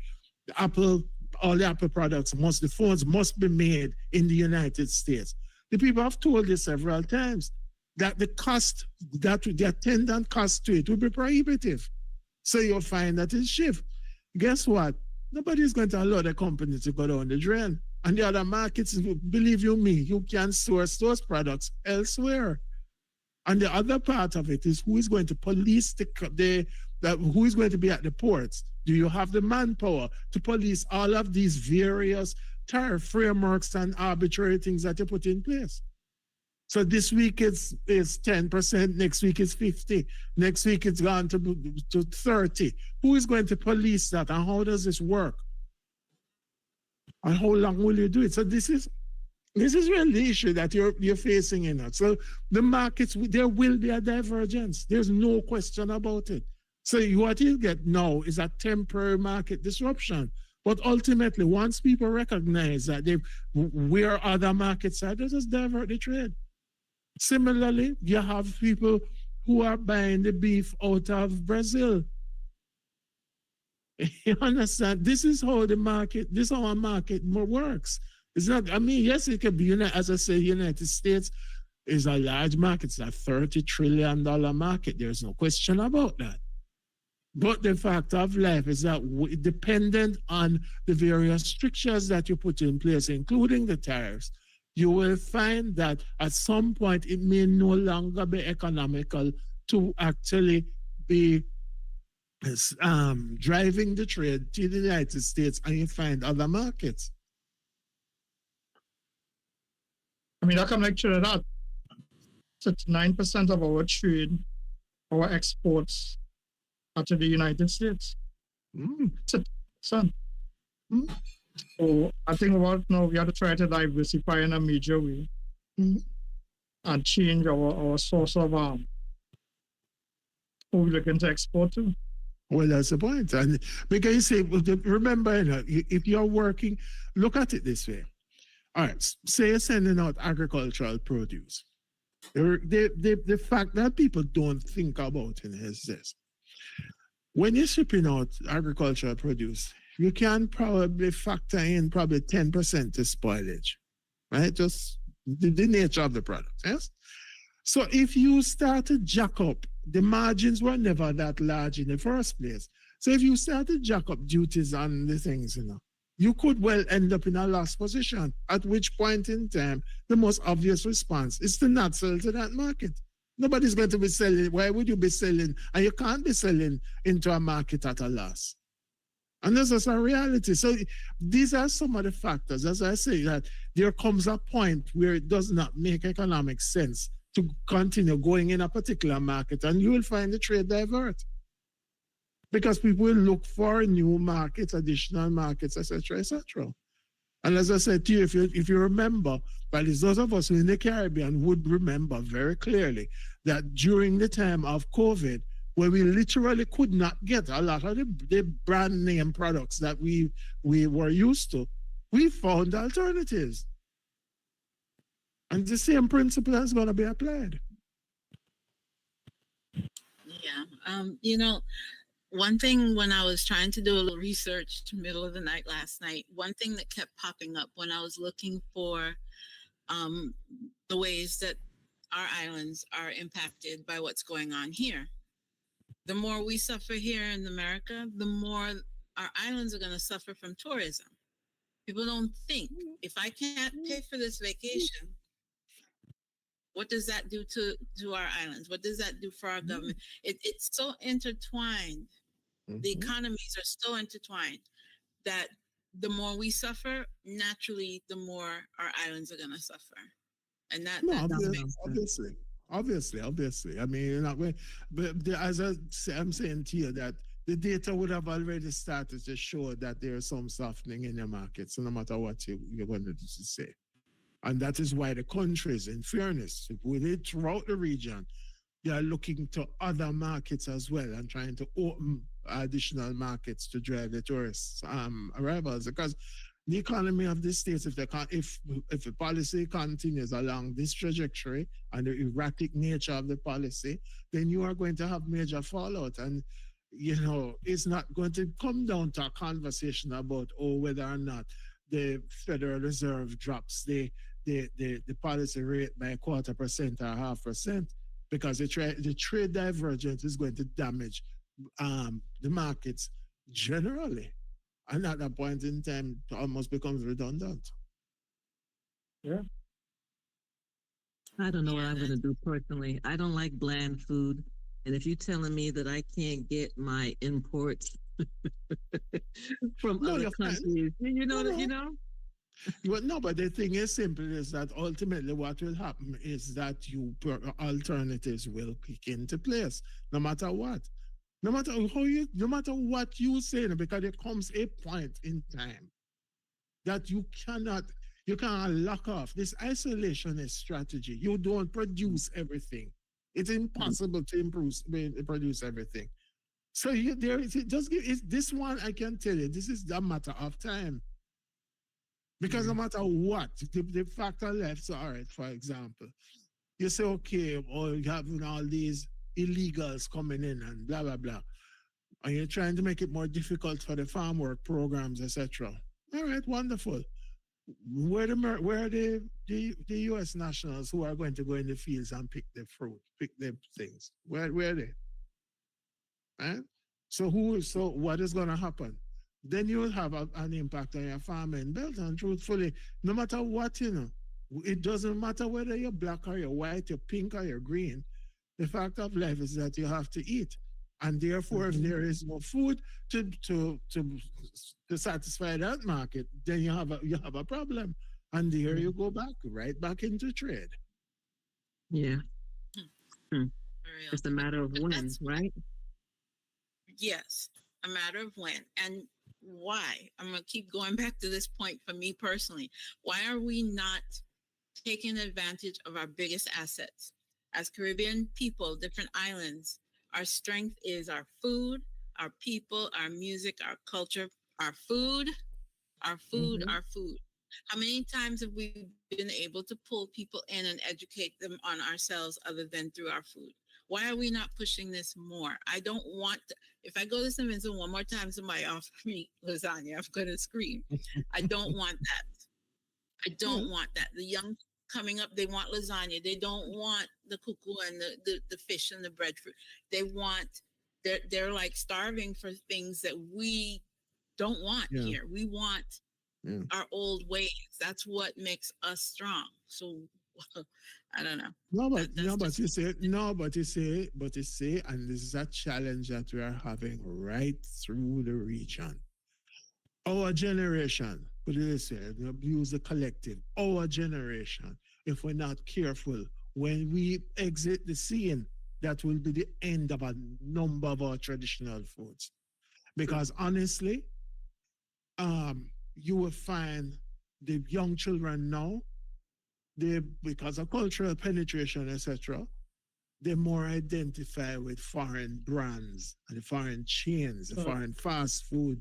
all the Apple products, the phones must be made in the United States. The people have told you several times that the cost, the attendant cost to it will be prohibitive. So you'll find that it's shift. Guess what? Nobody's going to allow the company to go down the drain. And the other markets, believe you me, you can source those products elsewhere. And the other part of it is who is going to police the That who is going to be at the ports? Do you have the manpower to police all of these various tariff frameworks and arbitrary things that you put in place? So this week is 10%, next week is 50, next week it's gone to 30. Who is going to police that, and how does this work? And how long will you do it? So this is really the issue that you're facing in it. So the markets, there will be a divergence. There's no question about it. So what you get now is a temporary market disruption. But ultimately, once people recognize that where other markets are, they just divert the trade. Similarly, you have people who are buying the beef out of Brazil. You understand? This is how our market works. It's not, I mean, yes, it could be, as I say, United States is a large market. It's a $30 trillion market. There's no question about that. But the fact of life is that dependent on the various strictures that you put in place, including the tariffs, you will find that at some point it may no longer be economical to actually be driving the trade to the United States, and you find other markets. I mean, I can lecture that. So 9% of our trade, our exports, are to the United States. So I think we have to try to diversify in a major way and change our source of who we're looking to export to. Well, that's the point. And because you say, remember, if you're working, look at it this way. All right, say you're sending out agricultural produce. The fact that people don't think about it is this. When you're shipping out agricultural produce, you can probably factor in probably 10% to spoilage, right? Just the nature of the product, yes? So if you start to jack up, the margins were never that large in the first place. So if you start to jack up duties on the things, you could well end up in a loss position, at which point in time, the most obvious response is to not sell to that market. Nobody's going to be selling. Why would you be selling? And you can't be selling into a market at a loss. And this is a reality. So these are some of the factors. As I say, that there comes a point where it does not make economic sense to continue going in a particular market, and you will find the trade divert. Because people will look for new markets, additional markets, etc., etc. And as I said to you, if you remember, but those of us who are in the Caribbean would remember very clearly that during the time of COVID, where we literally could not get a lot of the brand name products that we were used to, we found alternatives. And the same principle is going to be applied. Yeah. One thing when I was trying to do a little research middle of the night last night, one thing that kept popping up when I was looking for the ways that our islands are impacted by what's going on here. The more we suffer here in America, the more our islands are going to suffer from tourism. People don't think, if I can't pay for this vacation, what does that do to our islands? What does that do for our government? It's so intertwined. The economies are so intertwined that the more we suffer, naturally, the more our islands are going to suffer. And obviously. I mean, but as I'm saying to you, that the data would have already started to show that there's some softening in the markets, no matter what you're going to say. And that is why the countries, in fairness, throughout the region, they are looking to other markets as well and trying to open additional markets to drive the tourists arrivals. Because the economy of the states, if the policy continues along this trajectory and the erratic nature of the policy, then you are going to have major fallout. And it's not going to come down to a conversation about whether or not the Federal Reserve drops the policy rate by 0.25% or 0.5%, because the trade divergence is going to damage the markets generally. And at that point in time, it almost becomes redundant. Yeah. I don't know what I'm going to do personally. I don't like bland food. And if you're telling me that I can't get my imports from other countries, you know. Well, no, but the thing is simple is that ultimately what will happen is that alternatives will kick into place, no matter what. No matter what you say, because there comes a point in time that you cannot lock off. This isolationist strategy. You don't produce everything. It's impossible to produce everything. So this one, I can tell you, this is a matter of time. Because no matter what, the factor left, so all right, for example, you say, okay, or you have all these illegals coming in and blah, blah, blah. And you're trying to make it more difficult for the farm work programs, etc. All right, wonderful. Where are the U.S. nationals who are going to go in the fields and pick the fruit, pick the things? Where are they? Right? So what is going to happen? Then you will have an impact on your farming belt. And truthfully, no matter what, it doesn't matter whether you're black or you're white, you're pink or you're green. The fact of life is that you have to eat. And therefore, if there is no food to satisfy that market, then you have a problem. And there you go right back into trade. Yeah. It's a matter of when, right? Yes, a matter of when. And why? I'm going to keep going back to this point for me personally. Why are we not taking advantage of our biggest assets? As Caribbean people, different islands, our strength is our food, our people, our music, our culture, our food. How many times have we been able to pull people in and educate them on ourselves other than through our food? Why are we not pushing this more? I don't want to, if I go to St. Vincent one more time, somebody offer me lasagna, I'm going to scream. I don't want that. I don't want that. The young coming up, they want lasagna. They don't want the cuckoo and the fish and the breadfruit. They're like starving for things that we don't want here. We want our old ways. That's what makes us strong. So I don't know. But you say, and this is a challenge that we are having right through the region. Our generation, put it this way, use the collective, our generation, if we're not careful, when we exit the scene, that will be the end of a number of our traditional foods. Because honestly, you will find the young children now, because of cultural penetration, etc., they more identify with foreign brands and foreign chains, foreign fast food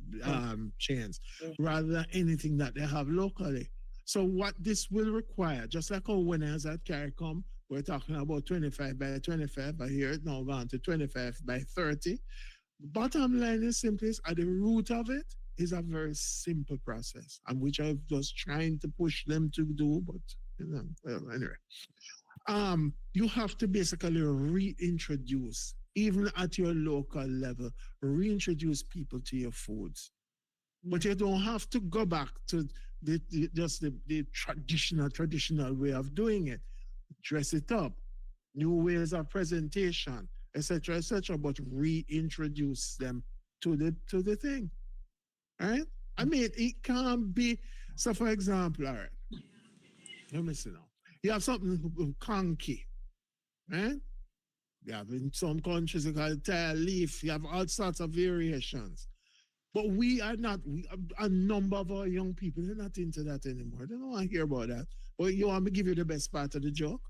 chains, rather than anything that they have locally. So what this will require, just like our winners at CARICOM, we're talking about 25 by 25, but here it's now gone to 25 by 30. Bottom line is simply, at the root of it is a very simple process, and which I was trying to push them to do, but anyway. You have to basically reintroduce, even at your local level, reintroduce people to your foods. But you don't have to go back to the traditional way of doing it. Dress it up, new ways of presentation, etc., but reintroduce them to the thing. All right? I mean, it can't be. So, for example, all right, let me see now. You have something conky, right? You have in some countries, you call it tile leaf. You have all sorts of variations. But we are not, a number of our young people, they're not into that anymore. They don't want to hear about that. But you want me to give you the best part of the joke?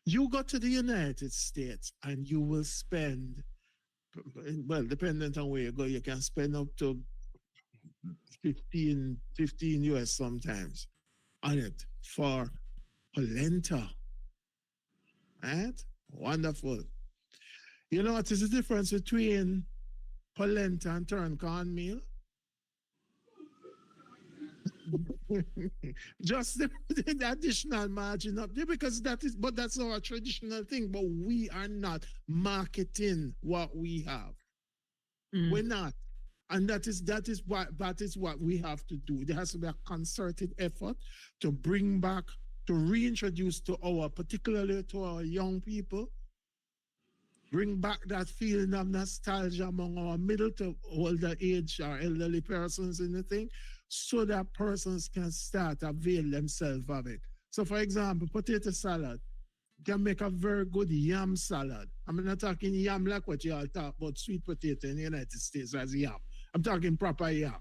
You go to the United States and you will spend, well, depending on where you go, you can spend up to 15 US sometimes on it for polenta. Right? Wonderful. You know what is the difference between polenta and turn cornmeal? Just the additional margin up there, because that's our traditional thing, but we are not marketing what we have. We're not. And that is what we have to do. There has to be a concerted effort to bring back, to reintroduce to particularly to our young people, bring back that feeling of nostalgia among our middle to older age or elderly persons in the thing, so that persons can start avail themselves of it. So, for example, potato salad can make a very good yam salad. I'm not talking yam like what you all talk about sweet potato in the United States as yam. I'm talking proper yam.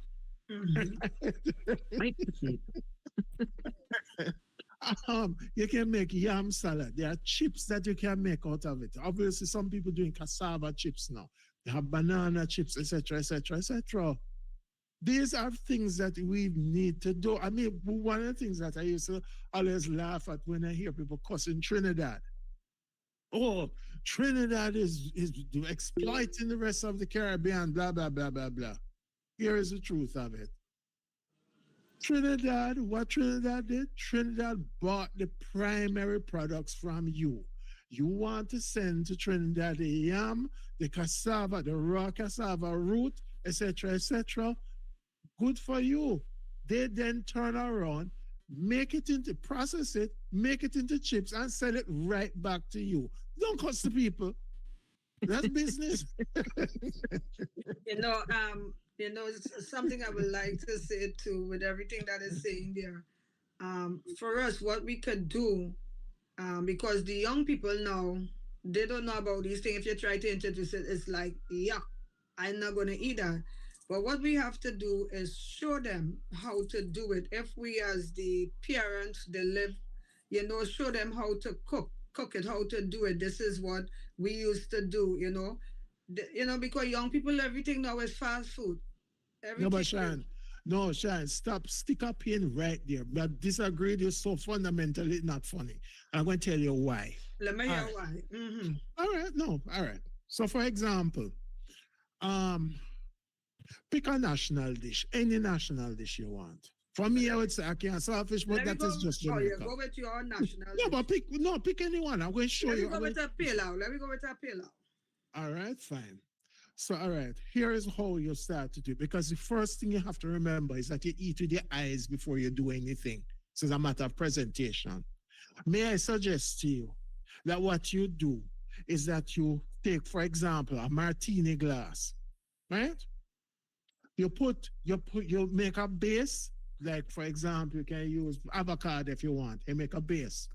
White potato. You can make yam salad. There are chips that you can make out of it. Obviously, some people doing cassava chips now. They have banana chips, etc., etc., etc. These are things that we need to do. I mean, one of the things that I used to always laugh at when I hear people cussing Trinidad. Oh, Trinidad is exploiting the rest of the Caribbean, blah, blah, blah, blah, blah. Here is the truth of it. Trinidad, what Trinidad did? Trinidad bought the primary products from you. You want to send to Trinidad the yam, the cassava, the raw cassava root, etc., etc. Good for you. They then turn around, process it, make it into chips, and sell it right back to you. Don't cost the people. That's business. Something I would like to say too, with everything that is saying there. For us, what we could do, because the young people now, they don't know about these things. If you try to introduce it, it's like, yuck, I'm not going to eat that. But what we have to do is show them how to do it. If we, as the parents, they live, show them how to cook it, how to do it. This is what we used to do, because young people, everything now is fast food. No, but Sean, stop, stick up in right there. But disagree with you so fundamentally not funny. I'm going to tell you why. Let me hear why. Mm-hmm. All right. So, for example, pick a national dish, any national dish you want. For me, I would say I can't selfish, but that is just Jamaica. Go with your national dish. But pick anyone. I'm going to show you. Let me go with a pilau. All right, fine. So, all right, here is how you start to do it. Because the first thing you have to remember is that you eat with your eyes before you do anything. So it's a matter of presentation. May I suggest to you that what you do is that you take, for example, a martini glass, right? You make a base, like, for example, you can use avocado if you want. You make a base,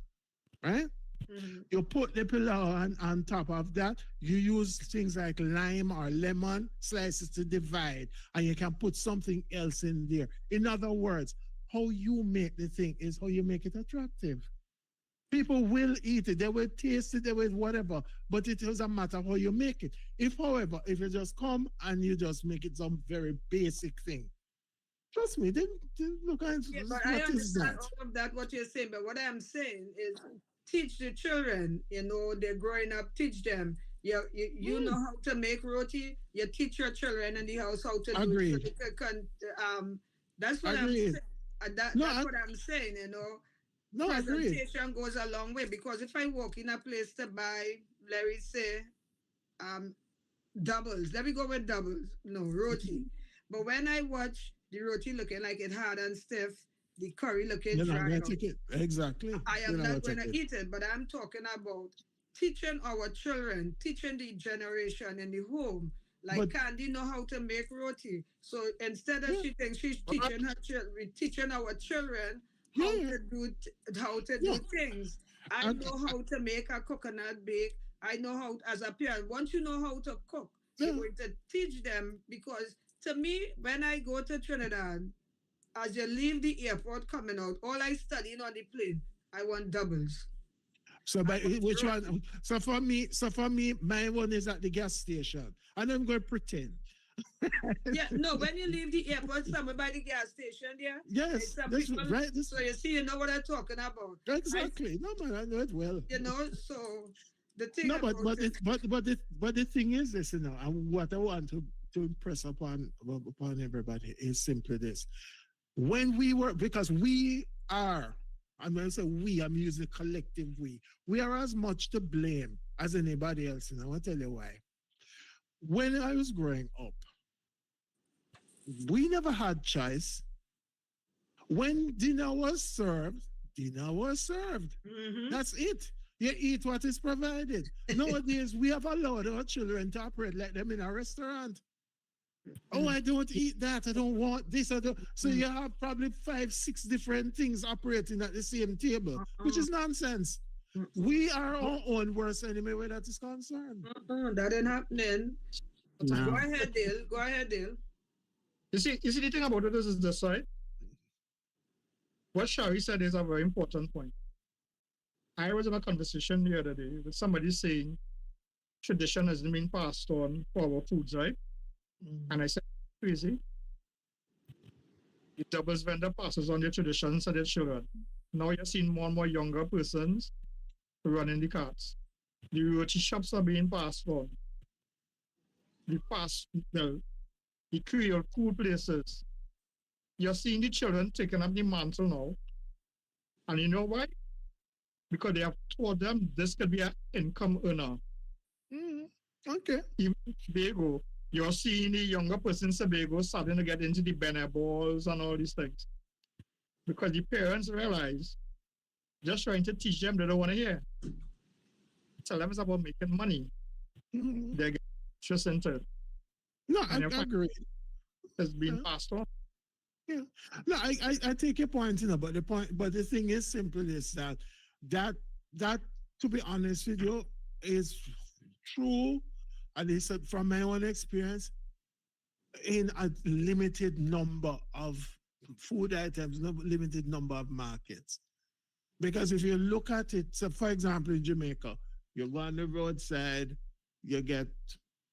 right? Mm-hmm. You put the pilau on top of that. You use things like lime or lemon slices to divide, and you can put something else in there. In other words, how you make the thing is how you make it attractive. People will eat it, they will taste it, they will whatever, but it is a matter of how you make it. However, if you just come and you just make it some very basic thing, trust me, they look at but I understand all of that, what you're saying, but what I'm saying is teach the children, they're growing up, teach them. You know how to make roti, you teach your children in the house how to do it. So that's what I'm saying. That's what I'm saying, No, presentation goes a long way, because if I walk in a place to buy, let me say, doubles, let me go with doubles, roti. But when I watch the roti looking like it hard and stiff, the curry looking dry. Exactly. I am not going to eat it, but I'm talking about teaching our children, teaching the generation in the home. Like Candy know how to make roti. So instead of she thinks she's teaching her children, teaching our children how to do things. I know how to make a coconut bake. I know how, as a parent, once you know how to cook, you're going to teach them, because to me, when I go to Trinidad, as you leave the airport coming out, all I studying on the plane, I want doubles. So which one? So for me, my one is at the gas station. And I'm going to pretend. When you leave the airport, somewhere by the gas station there. Yes, right. So you see, you know what I'm talking about. Exactly. No, man, I know it well. So the thing. No, but the thing is this, and what I want to impress upon everybody is simply this. When because we are, I'm going to say we, I'm using the collective we are as much to blame as anybody else, and I want to tell you why. When I was growing up, we never had choice. When dinner was served, dinner was served. Mm-hmm. That's it. You eat what is provided. Nowadays, we have allowed our children to operate like them in a restaurant. Oh, I don't eat that. I don't want this. I don't. So you have probably 5, 6 different things operating at the same table, which is nonsense. We are our own worst enemy where that is concerned. That ain't happening. No. Go ahead, Dale. Go ahead, Dale. You see the thing about it is this, right? What Shari said is a very important point. I was in a conversation the other day with somebody saying tradition hasn't been passed on for our foods, right? And I said, crazy. The doubles vendor passes on their traditions to their children. Now you're seeing more and more younger persons running the carts. The roti shops are being passed on. The Creole food places. You're seeing the children taking up the mantle now. And you know why? Because they have told them this could be an income earner. Okay. Even Sebago, you're seeing the younger person in Sebago starting to get into the Bene balls and all these things. Because the parents realize just trying to teach them, they don't want to hear. Tell them it's about making money. They get just into it. No, I agree. It's been passed on. Yeah. No, I take your point, but the thing is simple is that to be honest with you is true, at least from my own experience, in a limited number of food items, limited number of markets. Because if you look at it, so for example, in Jamaica, you go on the roadside, you get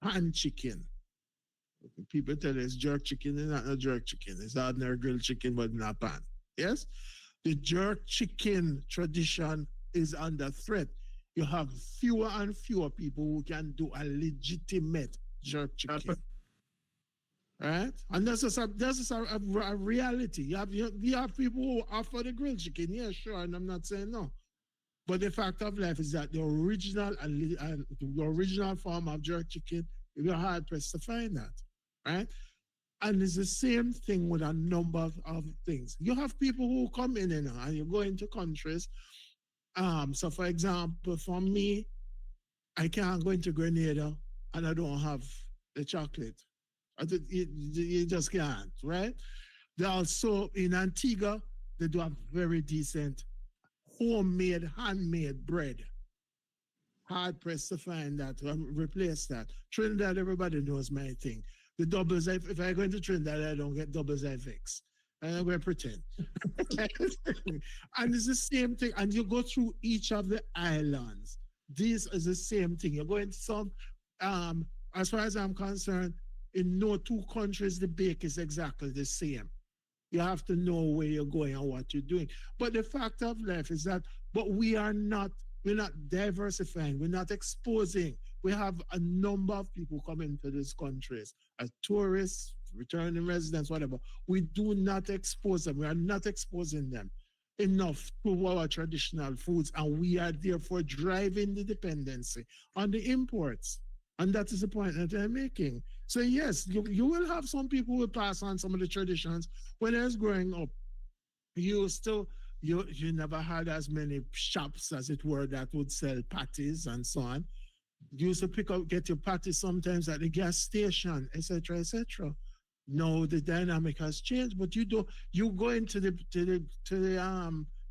pan chicken. People tell you it's jerk chicken, it's not a jerk chicken. It's ordinary grilled chicken, but not pan. Yes? The jerk chicken tradition is under threat. You have fewer and fewer people who can do a legitimate jerk chicken. Right? And that's just a reality. You have people who offer the grilled chicken, yeah, sure, and I'm not saying no. But the fact of life is that the original form of jerk chicken, you're hard pressed to find that. Right? And it's the same thing with a number of things. You have people who come in and you go into countries. So for example, for me, I can't go into Grenada and I don't have the chocolate. You just can't, right? They also in Antigua, they do have very decent homemade, handmade bread. Hard pressed to find that, replace that. Trinidad, everybody knows my thing. The doubles, if I go into Trinidad, I don't get doubles I fix. I'm going to pretend. And it's the same thing. And you go through each of the islands. This is the same thing. You go into some, as far as I'm concerned, in no two countries, the bake is exactly the same. You have to know where you're going and what you're doing. But the fact of life is that, we're not diversifying, we're not exposing. We have a number of people coming to these countries as tourists, returning residents, whatever. We do not expose them. We are not exposing them enough to our traditional foods, and we are therefore driving the dependency on the imports. And that is the point that I'm making. So yes, you will have some people who will pass on some of the traditions. When I was growing up, you never had as many shops, as it were, that would sell patties and so on. You used to get your patties sometimes at the gas station, etc., etc. No, the dynamic has changed, but you go into the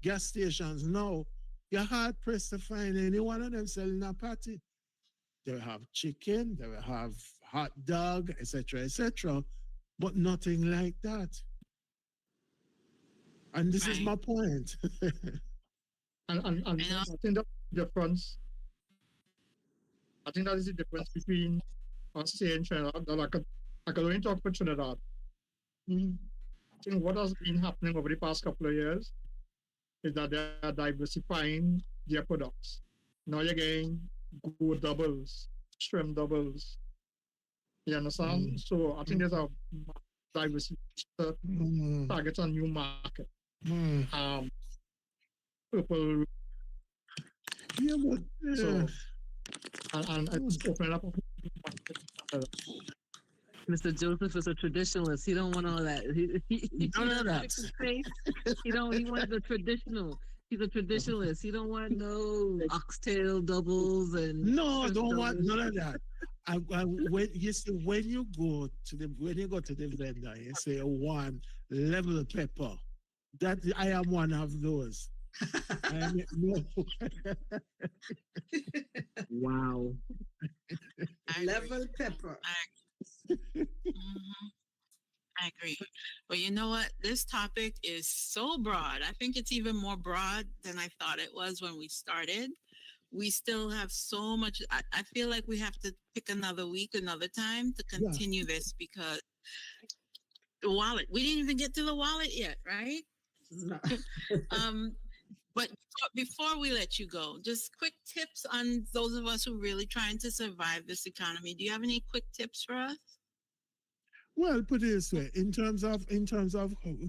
gas stations now, you're hard pressed to find any one of them selling a patty. They will have chicken, they will have hot dog, etc., but nothing like that. And this is my point. and I think that's the difference. I think that is the difference between us here in Trinidad. I could only talk for Trinidad. I think what has been happening over the past couple of years is that they are diversifying their products. Now you're getting goat doubles, shrimp doubles. You understand? So I think there's a diversification targets a new market. Purple. Yeah, but so and it's opening up. Mr. Joseph is a traditionalist. He don't want all that. He don't know that. He wanted the traditional. He's a traditionalist. He don't want no oxtail doubles and No, shrimp don't want doubles. none of that. When you go to the vendor, you say one level pepper. That I am one of those. No. Wow. Level pepper. I agree. But you know what? This topic is so broad. I think it's even more broad than I thought it was when we started. We still have so much. I feel like we have to pick another week, another time to continue this because the wallet, we didn't even get to the wallet yet, right? No. But before we let you go, just quick tips on those of us who are really trying to survive this economy. Do you have any quick tips for us? Well, put it this way: in terms of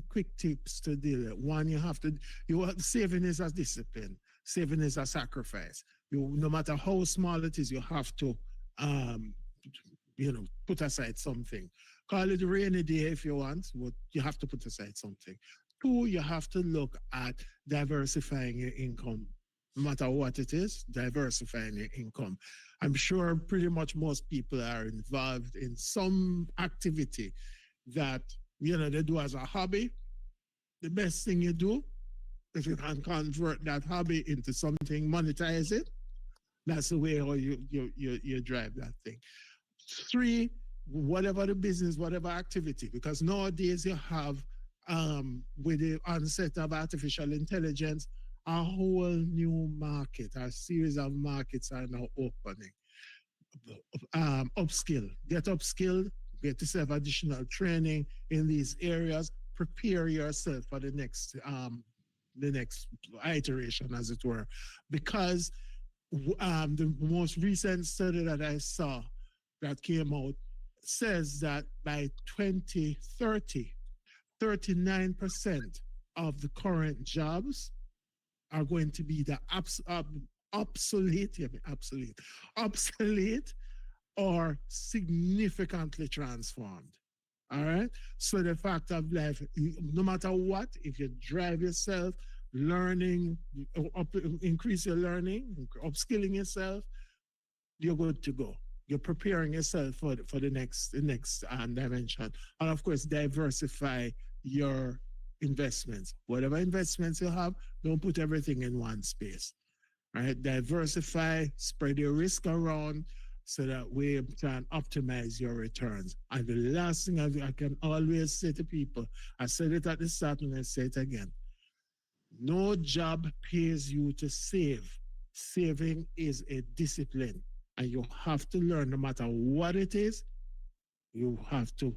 quick tips to deal with, one, saving is a discipline. Saving is a sacrifice. No matter how small it is, you have to, put aside something. Call it a rainy day if you want, but you have to put aside something. Two, you have to look at diversifying your income. No matter what it is, diversifying your income. I'm sure pretty much most people are involved in some activity that, they do as a hobby. The best thing you do, if you can convert that hobby into something, monetize it, that's the way how you drive that thing. Three, whatever the business, whatever activity, because nowadays you have, with the onset of artificial intelligence, a whole new market, a series of markets are now opening. Upskill, get upskilled, get yourself additional training in these areas, prepare yourself for the next iteration, as it were. Because the most recent study that I saw that came out says that by 2030, 39% of the current jobs are going to be the obsolete or significantly transformed. All right. So the fact of life, no matter what, if you drive yourself, learning, increase your learning, upskilling yourself, you're good to go. You're preparing yourself for the next dimension. And of course, diversify your investments. Whatever investments you have, don't put everything in one space. Right? Diversify, spread your risk around so that we can optimize your returns. And the last thing I can always say to people, I said it at the start and I say it again. No job pays you to save. Saving is a discipline. And you have to learn, no matter what it is, you have to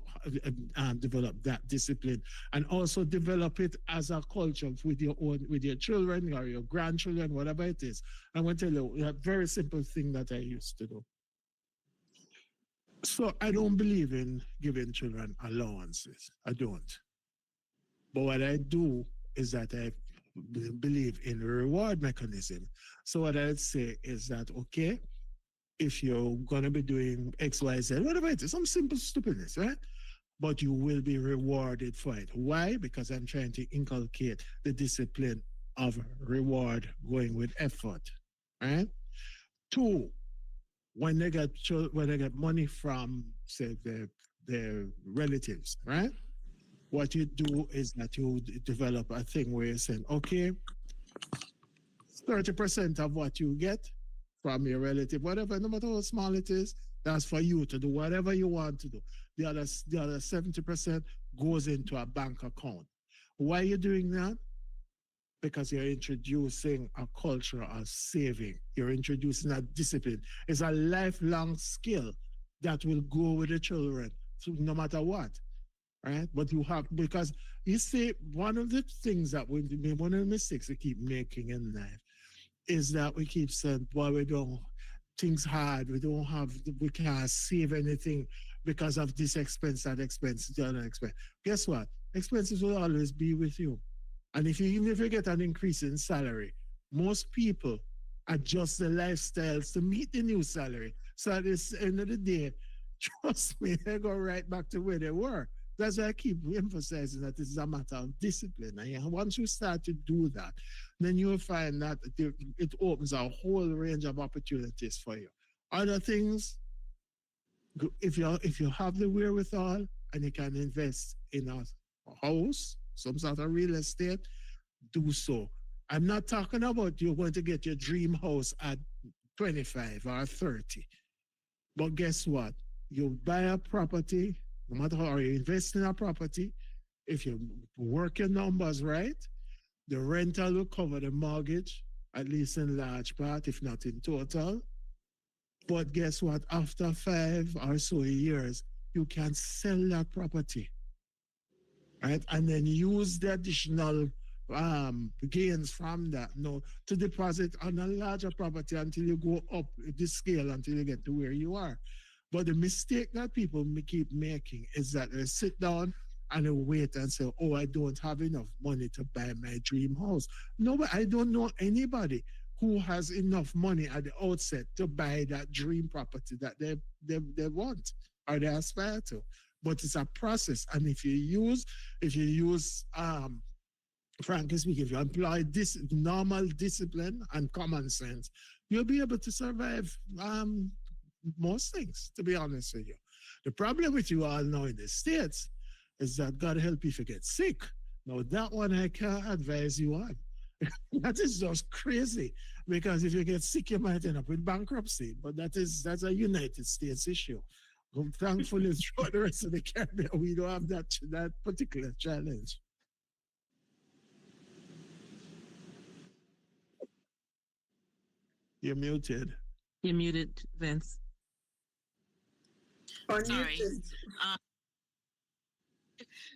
develop that discipline and also develop it as a culture with your children or your grandchildren, whatever it is. I'm going to tell you a very simple thing that I used to do. So I don't believe in giving children allowances. I don't. But what I do is that I believe in a reward mechanism. So what I'd say is that, okay, if you're going to be doing X, Y, Z, whatever it is, some simple stupidness, right? But you will be rewarded for it. Why? Because I'm trying to inculcate the discipline of reward going with effort, right? Two, when they get money from, say, their relatives, right? What you do is that you develop a thing where you're saying, okay, 30% of what you get from your relative, whatever, no matter how small it is, that's for you to do whatever you want to do. The other 70% goes into a bank account. Why are you doing that? Because you're introducing a culture of saving. You're introducing a discipline. It's a lifelong skill that will go with the children, so no matter what, right? But you have, because you see, one of the things that one of the mistakes we keep making in life is that we keep saying, well, things hard, we can't save anything because of this expense, that expense, the other expense. Guess what? Expenses will always be with you. And even if you get an increase in salary, most people adjust their lifestyles to meet the new salary. So at the end of the day, trust me, they go right back to where they were. That's why I keep emphasizing that this is a matter of discipline. And once you start to do that, then you'll find that it opens a whole range of opportunities for you. Other things, if you have the wherewithal and you can invest in a house, some sort of real estate, do so. I'm not talking about you're going to get your dream house at 25 or 30. But guess what? You buy a property, no matter how you invest in a property, if you work your numbers right, the rental will cover the mortgage, at least in large part, if not in total. But guess what? After 5 or so years, you can sell that property, right? And then use the additional gains from that to deposit on a larger property until you go up the scale until you get to where you are. But the mistake that people keep making is that they sit down and they wait and say, oh, I don't have enough money to buy my dream house. No, but I don't know anybody who has enough money at the outset to buy that dream property that they want or they aspire to. But it's a process. And if you use frankly speaking, if you apply this normal discipline and common sense, you'll be able to survive most things, to be honest with you. The problem with you all now in the States is that God help you if you get sick. Now, that one I can't advise you on. That is just crazy, because if you get sick, you might end up with bankruptcy. But that's a United States issue. Thankfully, throughout the rest of the Caribbean, we don't have that particular challenge. You're muted. You're muted, Vince. Sorry.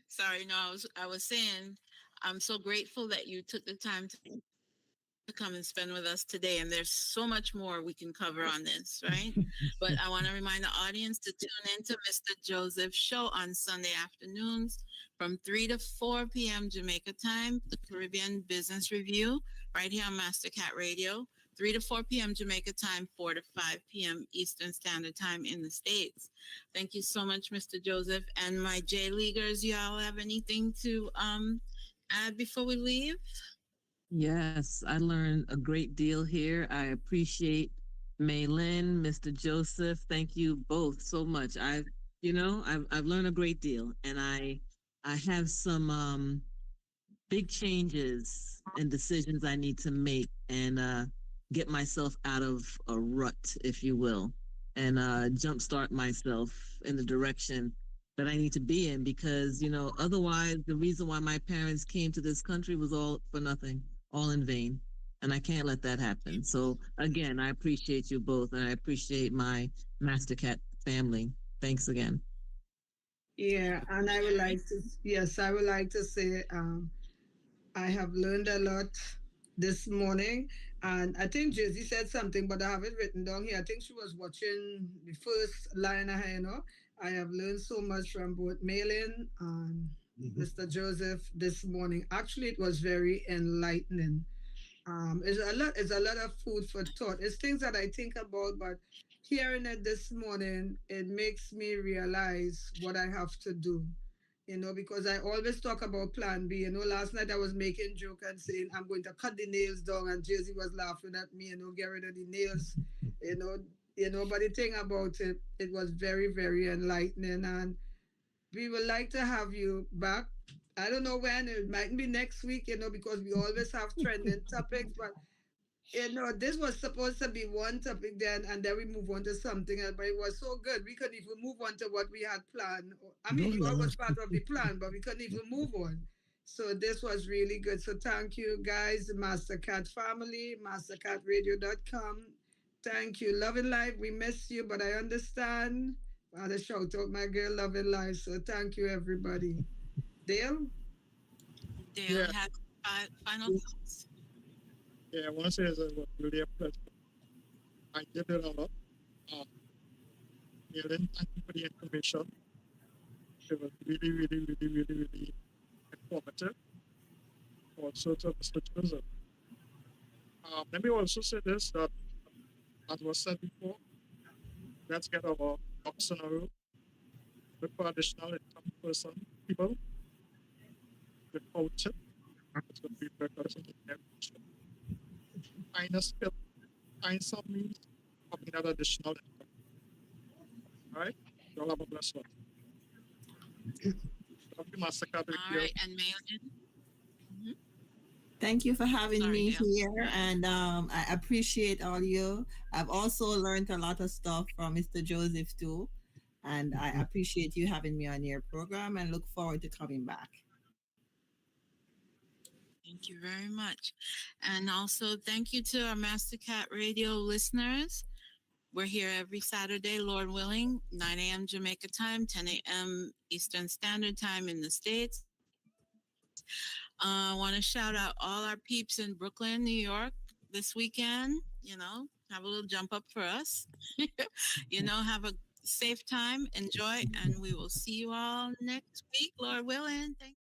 Sorry, no, I was saying I'm so grateful that you took the time to come and spend with us today. And there's so much more we can cover on this, right? But I want to remind the audience to tune in to Mr. Joseph's show on Sunday afternoons from 3 to 4 p.m. Jamaica time, the Caribbean Business Review, right here on Master Cat Radio. 3 to 4 p.m. Jamaica time, 4 to 5 p.m. Eastern Standard Time in the States. Thank you so much, Mr. Joseph. And my J-Leaguers, y'all have anything to add before we leave? Yes, I learned a great deal here. I appreciate Maylin, Mr. Joseph. Thank you both so much. I've learned a great deal, and I have some big changes and decisions I need to make and get myself out of a rut, if you will, and jumpstart myself in the direction that I need to be in, because, otherwise the reason why my parents came to this country was all for nothing, all in vain. And I can't let that happen. So again, I appreciate you both, and I appreciate my Master Cat family. Thanks again. Yeah, and I would like to say I have learned a lot this morning, and I think Jazzy said something, but I have it written down here. I think she was watching the first line I have learned so much from both Maylin and Mr. Joseph this morning. Actually, it was very enlightening. It's a lot of food for thought. It's things that I think about, but hearing it this morning, it makes me realize what I have to do. Because I always talk about plan B. Last night I was making joke and saying I'm going to cut the nails down, and Jay-Z was laughing at me, get rid of the nails, but the thing about it, it was very, very enlightening, and we would like to have you back. I don't know when, it might be next week, because we always have trending topics, but this was supposed to be one topic then, and then we move on to something else. But it was so good, we couldn't even move on to what we had planned. I mean, it was part of the plan, but we couldn't even move on. So this was really good. So thank you, guys, Master Cat family, mastercatradio.com. Thank you. Love and Life, we miss you, but I understand. I had to shout out my girl, Love and Life. So thank you, everybody. Dale? Dale, have final thoughts? Yeah, I want to say it was really a pleasure. I did it a lot. Thank you for the information. It was really, really, really, really, really informative. Also to Mr. Joseph. Let me also say this, that as was said before, let's get our ducks in a row. Look for additional income people. Without it, it's going to be better in every show. find a skill, find some means of that additional income. All right? Y'all have a blessed one. Love you, Master Cat All Radio. right, and Mailin. Thank you for having Sorry, me Dale. here, and I appreciate all you. I've also learned a lot of stuff from Mr. Joseph too, and I appreciate you having me on your program, and look forward to coming back. Thank you very much. And also thank you to our Master Cat Radio listeners. We're here every Saturday, Lord willing, 9 a.m. Jamaica time, 10 a.m. Eastern Standard Time in the States. I want to shout out all our peeps in Brooklyn, New York this weekend. Have a little jump up for us. Have a safe time, enjoy, and we will see you all next week, Lord willing. Thank